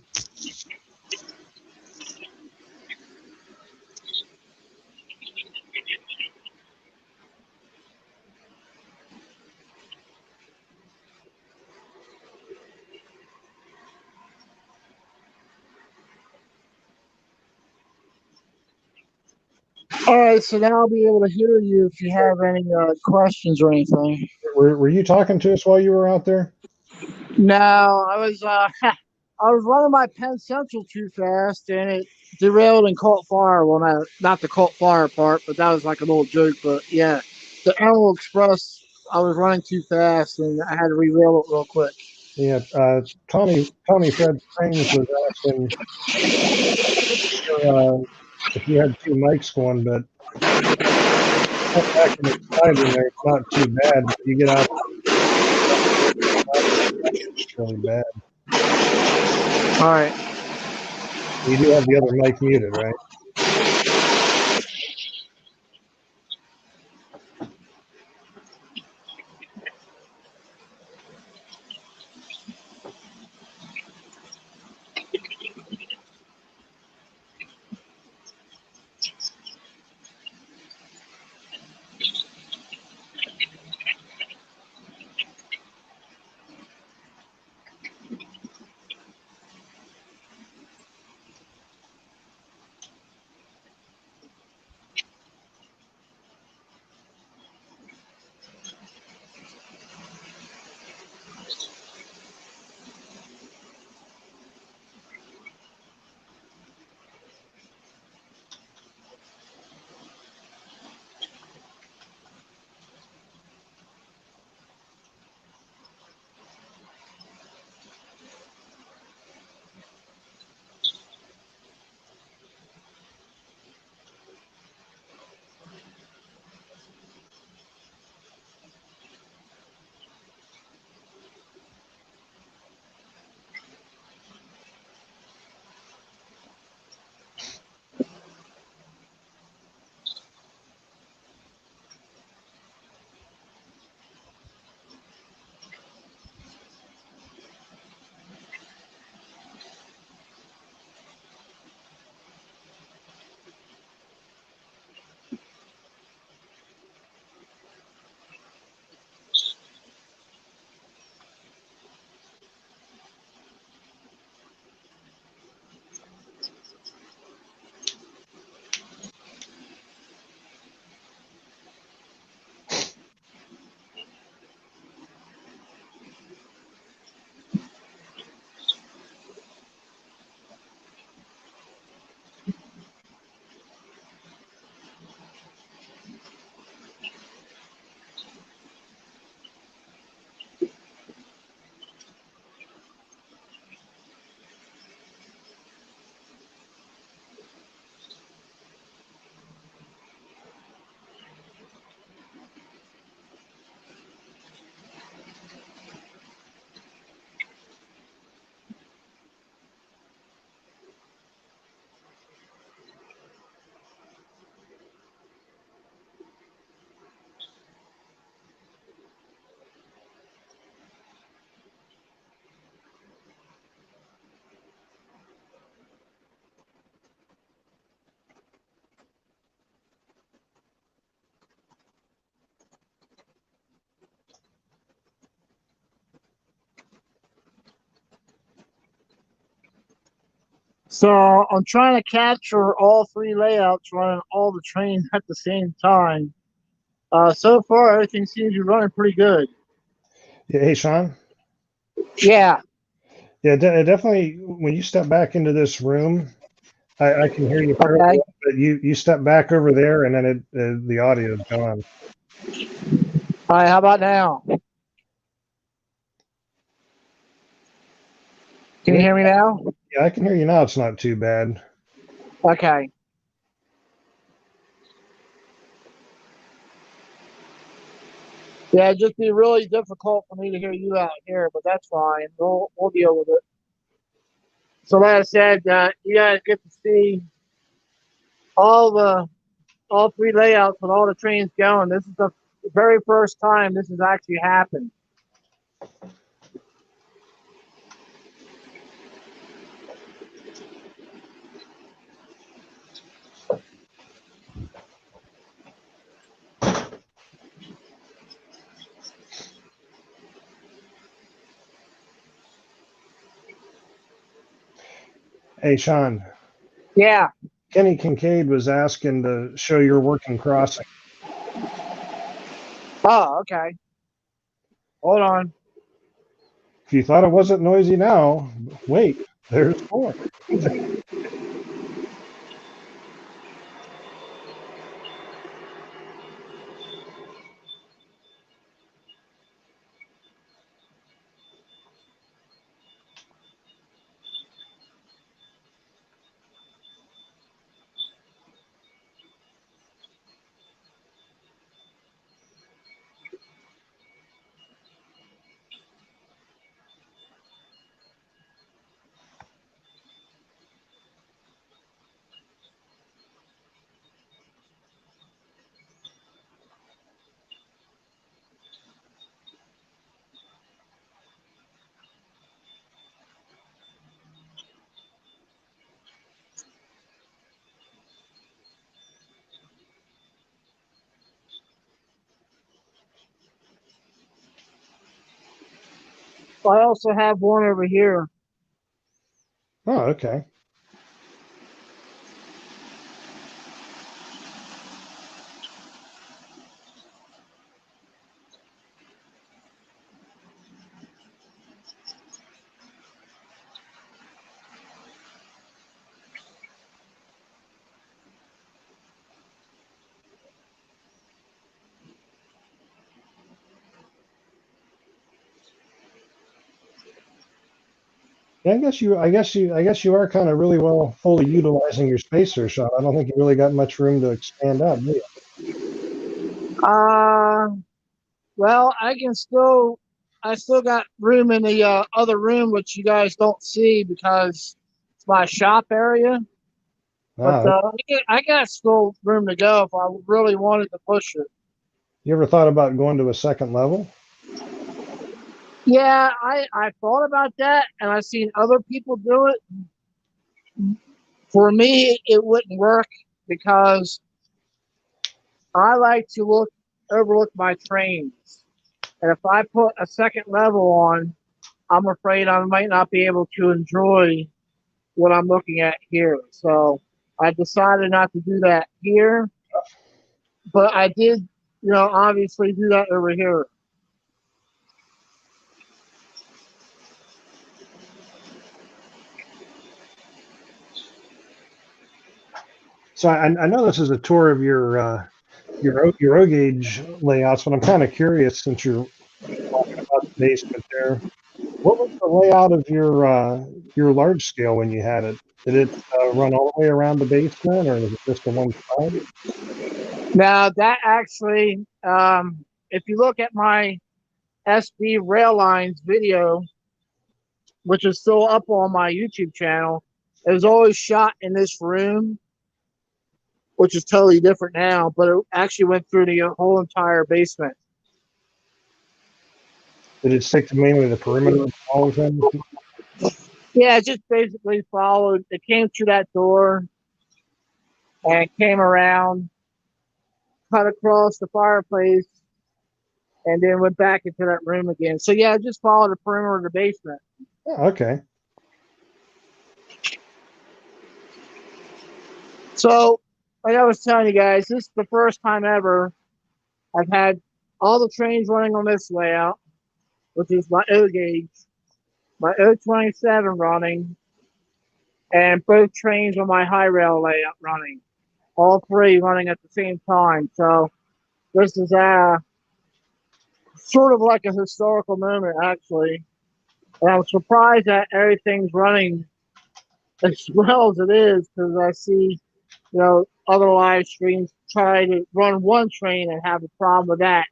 All right, so now I'll be able to hear you if you have any questions or anything. Were you talking to us while you were out there? No, I was I was running my Penn Central too fast, and it derailed and caught fire. Well, not the caught fire part, but that was like a little joke. But yeah, the Emerald Express, I was running too fast, and I had to rerail it real quick. Yeah, Tony Fred Trains was asking if you had two mics going, but back in the side in there, it's not too bad. But you get out, it's really bad. All right. You do have the other mic muted, right? So I'm trying to capture all three layouts, running all the trains at the same time. So far, everything seems to be running pretty good. Yeah, hey, Sean. Yeah. Yeah, definitely. When you step back into this room, I can hear you fairly Okay. well, but you step back over there, and then the audio is gone. All right. How about now? Can you hear me now? Yeah, I can hear you now. It's not too bad. Okay. Yeah, it'd just be really difficult for me to hear you out here, but that's fine. We'll deal with it. So, like I said, you guys get to see all three layouts with all the trains going. This is the very first time this has actually happened. Hey, Sean. Yeah. Kenny Kincaid was asking to show your working crossing. Oh, okay. Hold on. If you thought it wasn't noisy now, wait, there's more. I also have one over here. Oh, okay. Yeah, I guess you are kind of really well fully utilizing your space there, Sean. I don't think you really got much room to expand out, do you? Well, I still got room in the other room, which you guys don't see because it's my shop area. But Ah, I got still room to go if I really wanted to push it. you ever thought about going to a second level? Yeah, I thought about that, and I've seen other people do it. For me, it wouldn't work because I like to overlook my trains. And if I put a second level on, I'm afraid I might not be able to enjoy what I'm looking at here. So I decided not to do that here, but I did, obviously do that over here. So I know this is a tour of your O gauge layouts, but I'm kind of curious since you're talking about the basement there. What was the layout of your large scale when you had it? Did it run all the way around the basement, or was it just to one side? Now that actually, if you look at my SB rail lines video, which is still up on my YouTube channel, it was always shot in this room, which is totally different now, but it actually went through the whole entire basement. Did it stick to mainly the perimeter of the walls then? Yeah, it just basically followed. It came through that door and came around, cut across the fireplace, and then went back into that room again. So yeah, it just followed the perimeter of the basement. Oh, okay. So, like I was telling you guys, this is the first time ever I've had all the trains running on this layout, which is my O gauge, my O27 running, and both trains on my high rail layout running. All three running at the same time. So this is sort of like a historical moment, actually. And I'm surprised that everything's running as well as it is because I see, other live streams try to run one train and have a problem with that.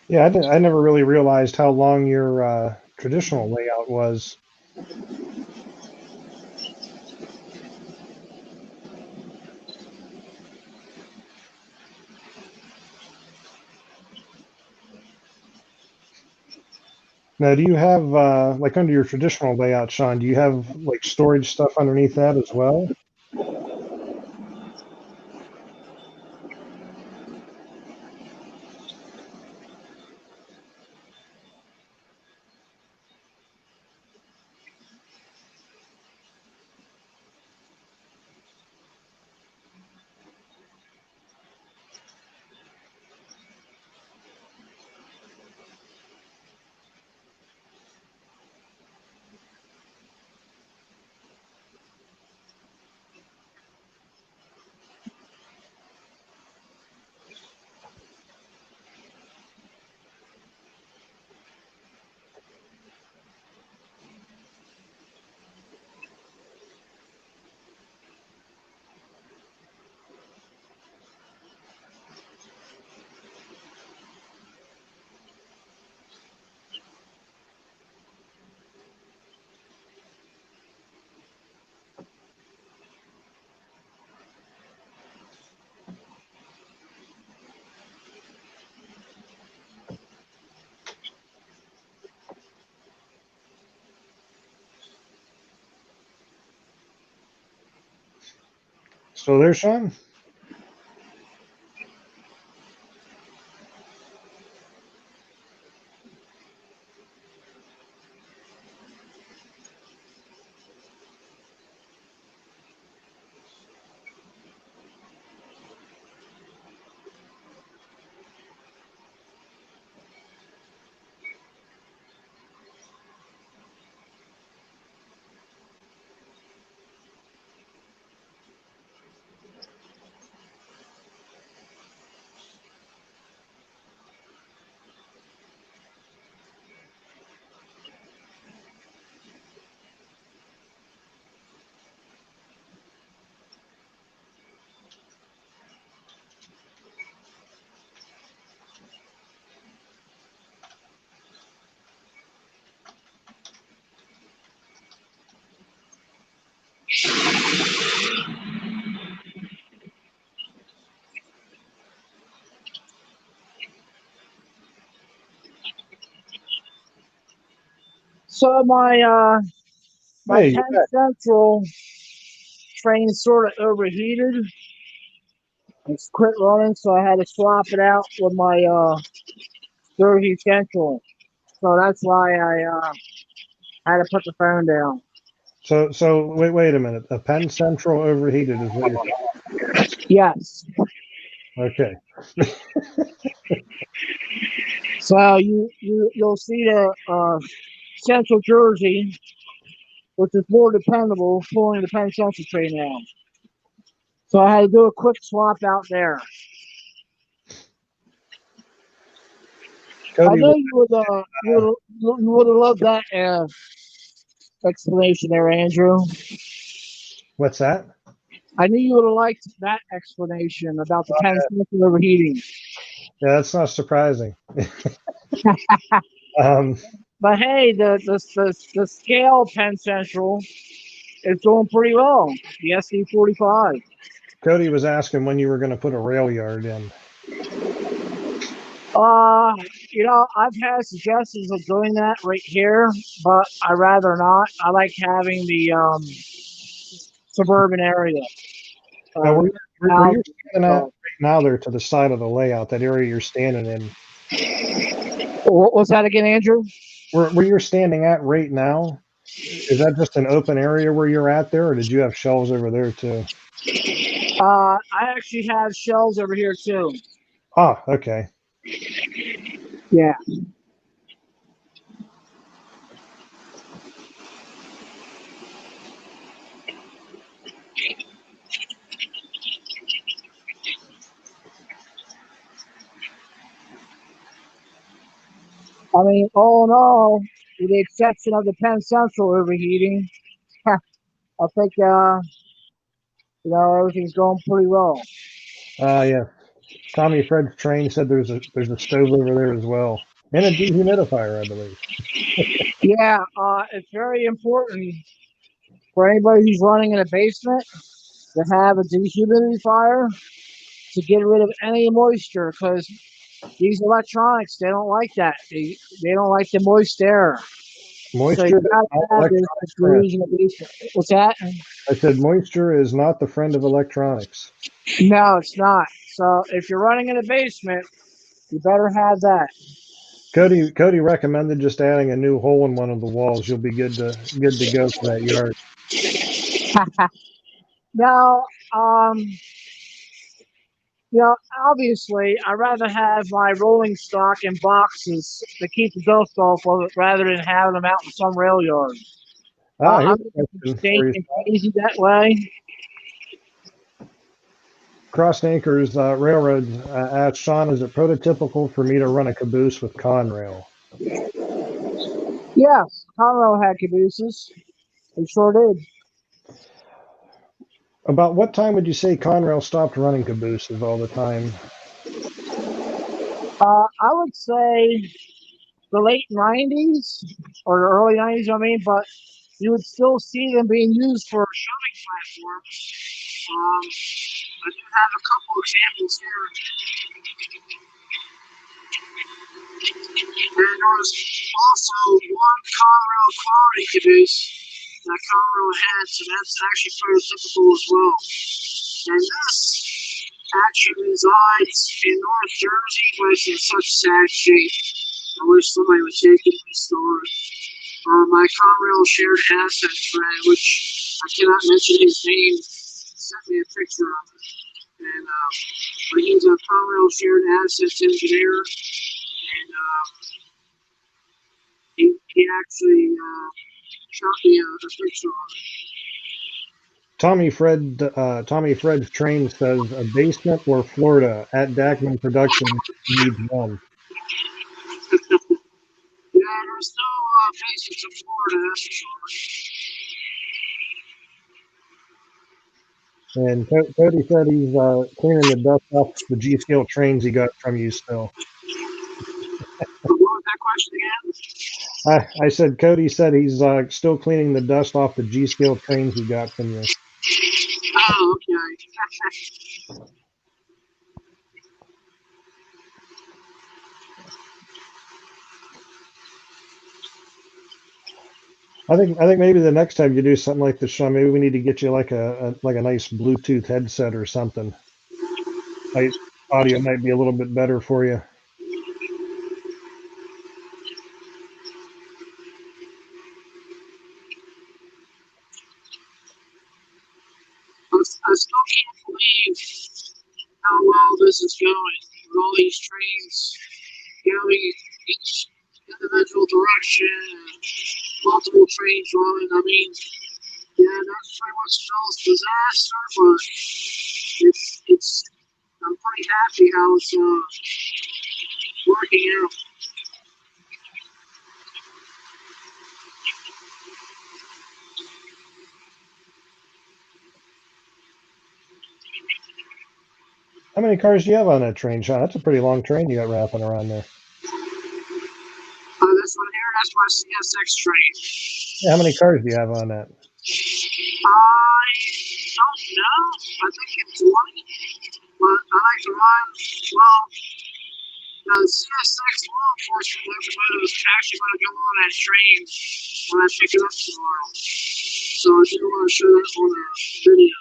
Yeah, I never really realized how long your traditional layout was. Now, do you have like under your traditional layout, Sean? Do you have like storage stuff underneath that as well? Still there, Sean? So my Hey, Penn Central train sort of overheated. It's quit running, so I had to swap it out with my Jersey Central. So that's why I had to put the phone down. so wait a minute. A Penn Central overheated is what you're Yes. okay. So you'll see the Central Jersey, which is more dependable, pulling the Penn Central train now. So I had to do a quick swap out there. I Cody, know you would have loved that explanation there, Andrew. what's that? I knew you would have liked that explanation about the Penn Central overheating. Yeah, that's not surprising. But hey, the scale Penn Central is doing pretty well. The SD45. Cody was asking when you were going to put a rail yard in. I've had suggestions of doing that right here, but I'd rather not. I like having the suburban area. Now, where you're standing at right now, there to the side of the layout, that area you're standing in. What was that again, Andrew? Where you're standing at right now, is that just an open area where you're at there, or did you have shelves over there too? I actually have shelves over here too. Ah, okay. Yeah. I mean, all in all, with the exception of the Penn Central overheating, I think everything's going pretty well. Yeah. Tommy Fred's train said there's a stove over there as well, and a dehumidifier, I believe. Yeah, it's very important for anybody who's running in a basement to have a dehumidifier to get rid of any moisture, because these electronics, they don't like that. They don't like the moist air. So Moisture you is gotta not have this if you're using a basement. What's that? I said moisture is not the friend of electronics. No, it's not. So if you're running in a basement, you better have that. Cody recommended just adding a new hole in one of the walls. You'll be good to go for that yard. Now, obviously, I'd rather have my rolling stock in boxes to keep the dust off of it rather than having them out in some rail yard. I'm thinking easy that way. Cross Anchors Railroad asked Sean, is it prototypical for me to run a caboose with Conrail? Yes, Conrail had cabooses. They sure did. About what time would you say Conrail stopped running cabooses all the time? I would say the late 90s or the early 90s, but you would still see them being used for shoving platforms. I do have a couple examples here. And there was also one Conrail quality caboose that Conrail had, so that's actually prototypical as well. And this actually resides in North Jersey, but it's in such sad shape. I wish somebody would take it and restore it. My Conrail shared assets friend, which I cannot mention his name, sent me a picture of it. And but he's a Conrail shared assets engineer, and he actually shot me a picture of it. Tommy Fred Train says a basement or Florida at Dakman Productions needs one. Yeah, there's no basis in Florida, that's for sure. And Cody said he's cleaning the dust off the G scale trains he got from you still. What was that question again? I said Cody said he's still cleaning the dust off the G scale trains he got from you. Oh, okay. I think maybe the next time you do something like this, Sean, maybe we need to get you like a nice Bluetooth headset or something. Audio might be a little bit better for you. I still can't believe how well this is going with all these trains going each individual direction and multiple trains running. I mean, yeah, that's pretty much Phil's disaster, but it's I'm pretty happy how it's working out. How many cars do you have on that train, Sean? That's a pretty long train you got wrapping around there. This one here, that's my CSX train. Yeah, how many cars do you have on that? I don't know. I think it's one, but I like to run. Well, the CSX law enforcement locomotive is actually going to go on that train when I pick it up tomorrow. So I do want to show that on a video.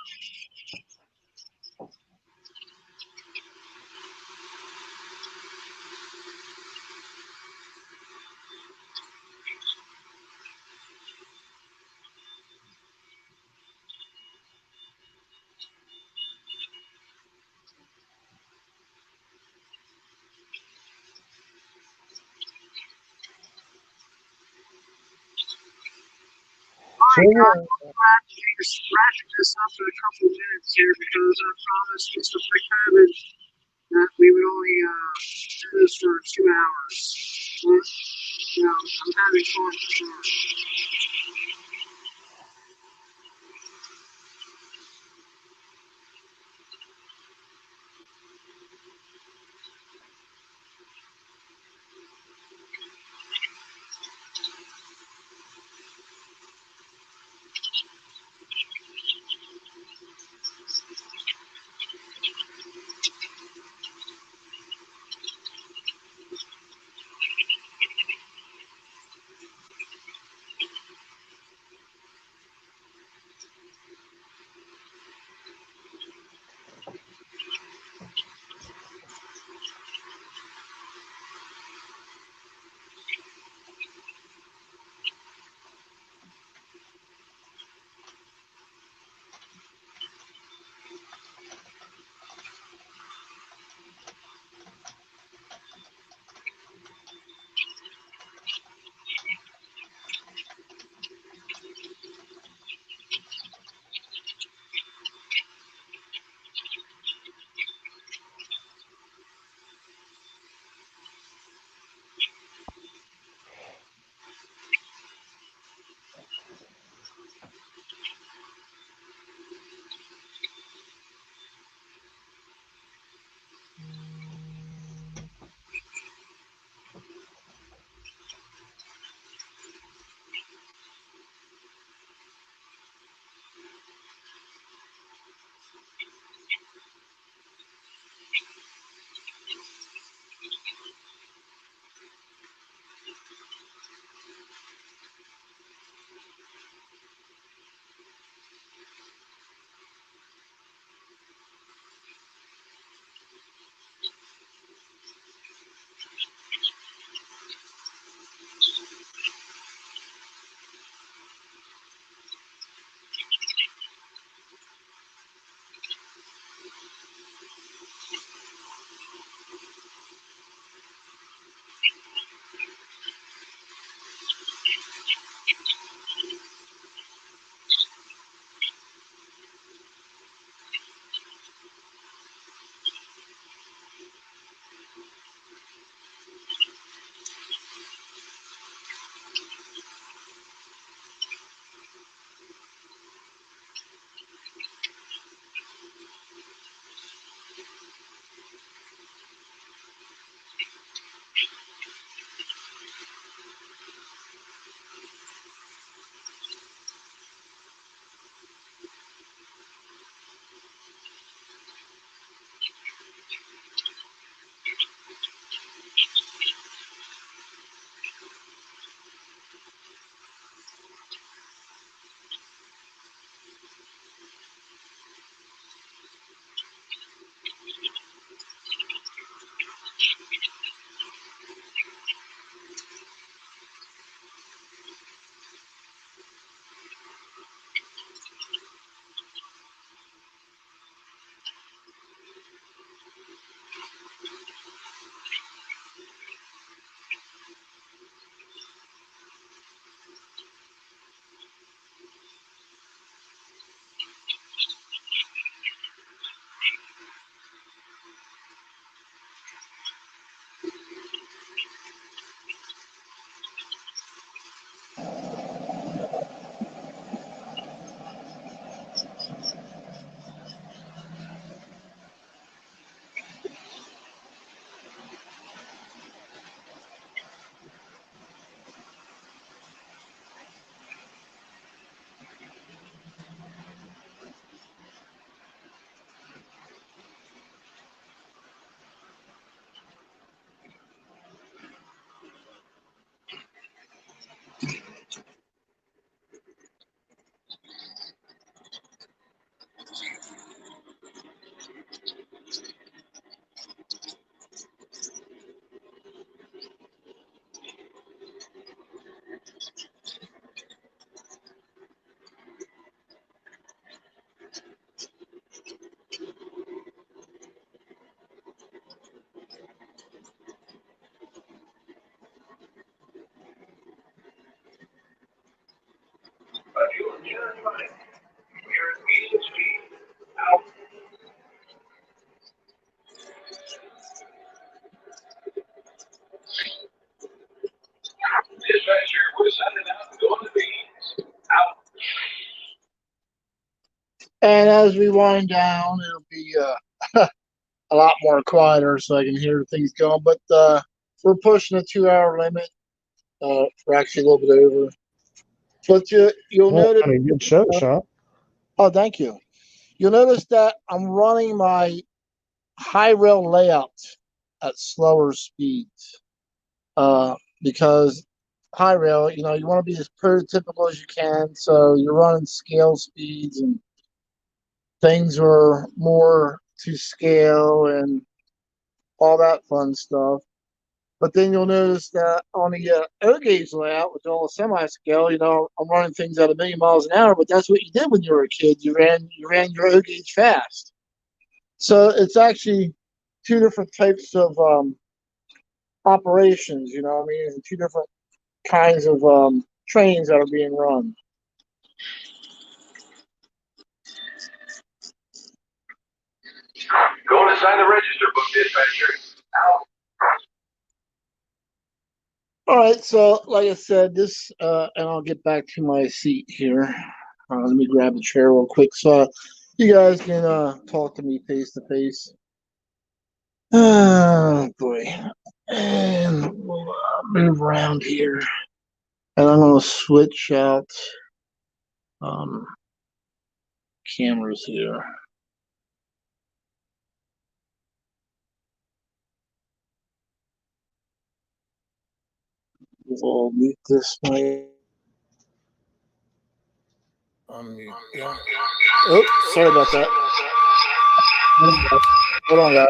So, I'm wrapping this up in a couple of minutes here because I promised MrPictovid that we would only do this for 2 hours. But, you know, I'm having fun for sure. And as we wind down, it'll be a lot more quieter so I can hear things going. But we're pushing a 2-hour limit. We're actually a little bit over. But you'll Well, notice. I mean, good show, Sean. Oh, thank you. You'll notice that I'm running my high rail layout at slower speeds because high rail, you want to be as prototypical as you can. So you're running scale speeds and things are more to scale and all that fun stuff. But then you'll notice that on the O-gauge layout, with all the semi-scale, I'm running things at 1,000,000 miles an hour. But that's what you did when you were a kid. You ran your O-gauge fast. So it's actually two different types of operations. You know what I mean? And two different kinds of trains that are being run. Going to sign the register book, dispatcher. Out. All right, so like I said, this, and I'll get back to my seat here. Let me grab a chair real quick so you guys can talk to me face to face. Oh boy, and we'll move around here, and I'm gonna switch out cameras here. We'll mute this way. Yeah. Oh, sorry about that. Hold on, guys.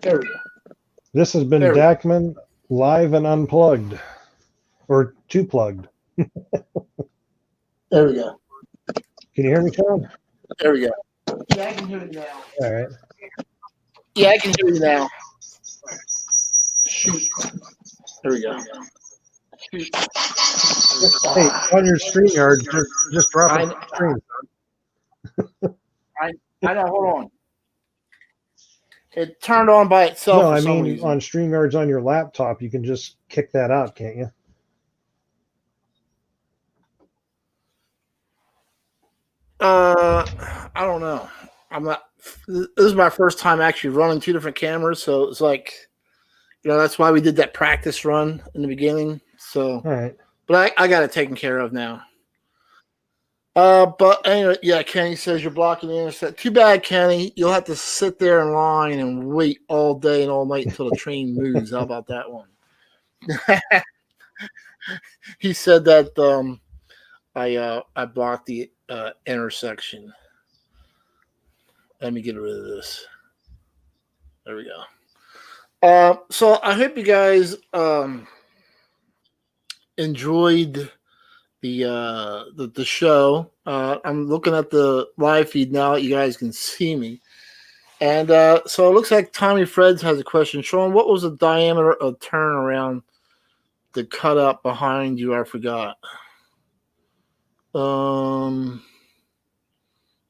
There we go. This has been Dakman live and unplugged, or two plugged. There we go. Can you hear me, Sean? There we go. Yeah, I can hear you now. All right. Yeah, I can hear you now. Shoot. There we go. Shoot. Hey, on your StreamYard, just drop it on the screen. I know. Hold on. It turned on by itself. No, for I some mean reason. on StreamYards on your laptop, you can just kick that out, can't you? I don't know. I'm not. This is my first time actually running two different cameras, so it's like, that's why we did that practice run in the beginning. So, All right. but I got it taken care of now. But anyway, yeah, Kenny says you're blocking the intercept. Too bad, Kenny. You'll have to sit there in line and wait all day and all night until the train moves. How about that one? He said that I blocked the intersection. Let me get rid of this. There we go. So I hope you guys enjoyed the show. I'm looking at the live feed now. You guys can see me. And so it looks like Tommy Freds has a question. Sean, what was the diameter of turnaround the cut up behind you? I forgot.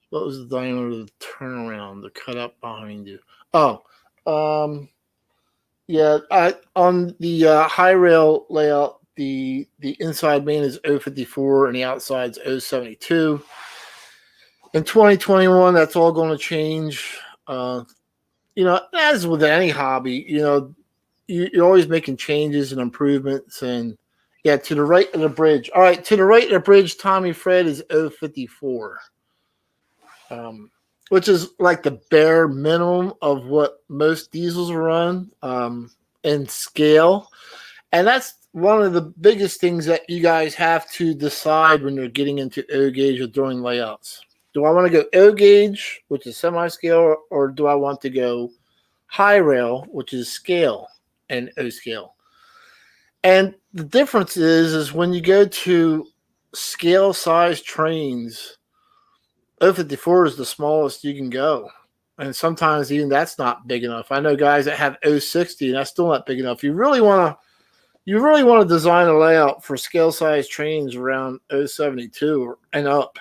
What was the diameter of the turnaround, the cut up behind you? Oh, yeah. On the high rail layout, the inside main is 054 and the outside's 072. In 2021, that's all going to change. As with any hobby, you're always making changes and improvements. And yeah, to the right of the bridge. All right, to the right of the bridge, Tommy Fred is 054. Which is like the bare minimum of what most diesels run in scale. And that's one of the biggest things that you guys have to decide when you're getting into O-gauge or doing layouts. Do I want to go O-gauge, which is semi-scale, or do I want to go high rail, which is scale and O-scale? And the difference is when you go to scale size trains, 054 is the smallest you can go. and sometimes even that's not big enough. I know guys that have 060 and that's still not big enough. You really want to design a layout for scale size trains around 072 and up.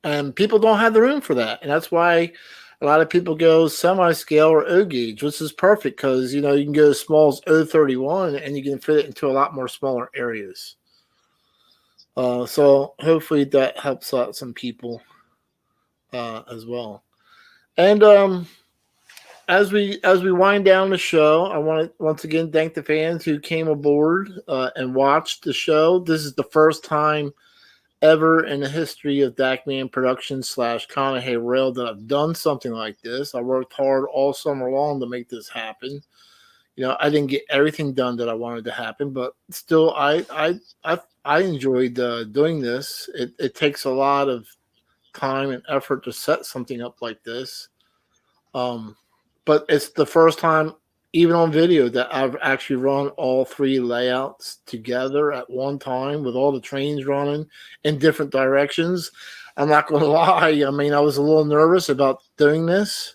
And people don't have the room for that. And that's why a lot of people go semi-scale or O gauge, which is perfect because, you know, you can go as small as 031 and you can fit it into a lot more smaller areas. So hopefully that helps out some people as well. And as we wind down the show, I want to once again thank the fans who came aboard and watched the show. This is the first time ever in the history of Dakman Productions / Conahey Rail that I've done something like this. I worked hard all summer long to make this happen. You know, I didn't get everything done that I wanted to happen, but still, I enjoyed doing this. It takes a lot of time and effort to set something up like this. But it's the first time, even on video, that I've actually run all 3 layouts together at one time with all the trains running in different directions. I'm not going to lie. I mean, I was a little nervous about doing this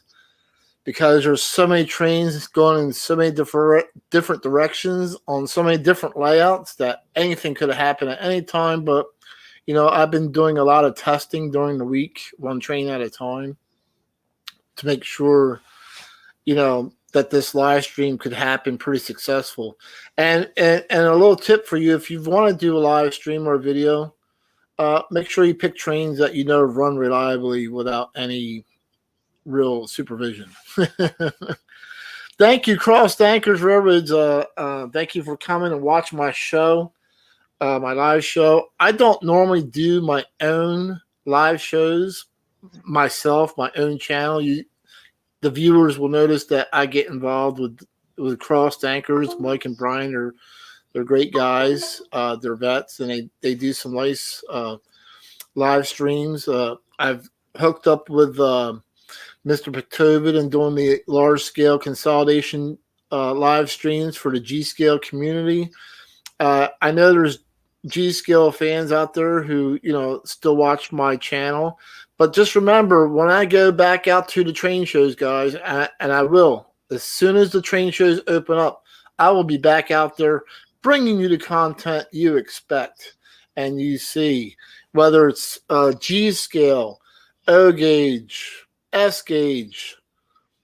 because there's so many trains going in so many different directions on so many different layouts that anything could have happened at any time. But, you know, I've been doing a lot of testing during the week, one train at a time, to make sure, you know, that this live stream could happen pretty successful. And a little tip for you, if you want to do a live stream or a video, make sure you pick trains that you know run reliably without any real supervision. Thank you, Crossed Anchors Railroads. Thank you for coming and watching my show, my live show. I don't normally do my own live shows myself, my own channel. The viewers will notice that I get involved with Crossed Anchors. Mike and Brian they're great guys. They're vets, and they do some nice live streams. I've hooked up with MrPictovid and doing the large scale consolidation live streams for the G scale community. I know there's G scale fans out there who, you know, still watch my channel. But just remember, when I go back out to the train shows, guys, and I will, as soon as the train shows open up, I will be back out there bringing you the content you expect and you see, whether it's G scale, O gauge, S gauge,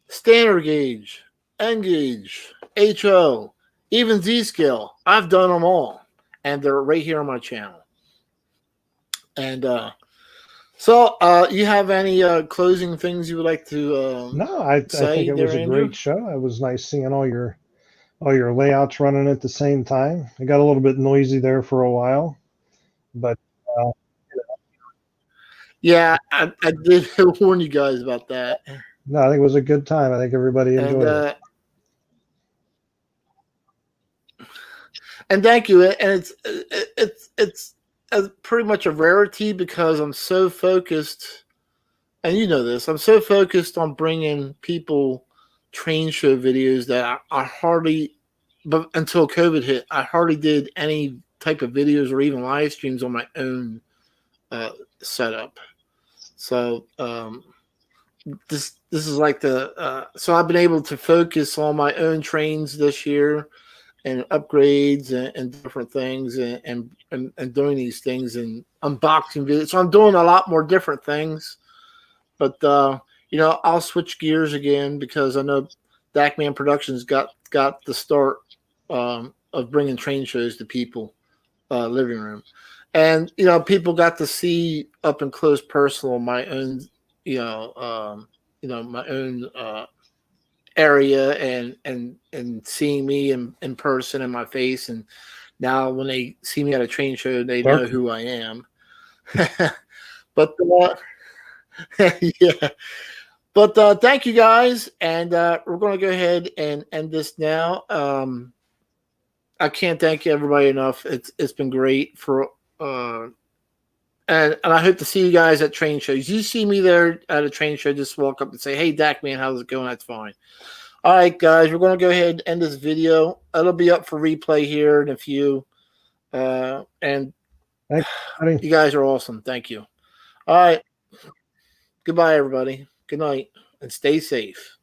standard gauge, N gauge, HO, even Z scale. I've done them all, and they're right here on my channel. And so, you have any closing things you would like to No, I think it was a great show. It was nice seeing all your layouts running at the same time. It got a little bit noisy there for a while, but yeah, I did warn you guys about that. No, I think it was a good time. I think everybody enjoyed it. And thank you. And it's pretty much a rarity because I'm so focused, and you know this, I'm so focused on bringing people train show videos that I hardly, but until COVID hit, I hardly did any type of videos or even live streams on my own setup. So this is like so I've been able to focus on my own trains this year and upgrades and different things and doing these things and unboxing videos. So I'm doing a lot more different things. But, you know, I'll switch gears again because I know Dakman Productions got the start of bringing train shows to people, living room. And, you know, people got to see up and close personal my own, my own area and seeing me in person in my face. And now when they see me at a train show, they know who I am. But yeah. But thank you guys, and we're going to go ahead and end this now. I can't thank everybody enough. It's been great for and I hope to see you guys at train shows. You see me there at a train show, just walk up and say, "Hey, Dakman, how's it going?" That's fine. All right, guys, we're going to go ahead and end this video. It'll be up for replay here in a few. And thanks, you guys are awesome. Thank you. All right. Goodbye, everybody. Good night and stay safe.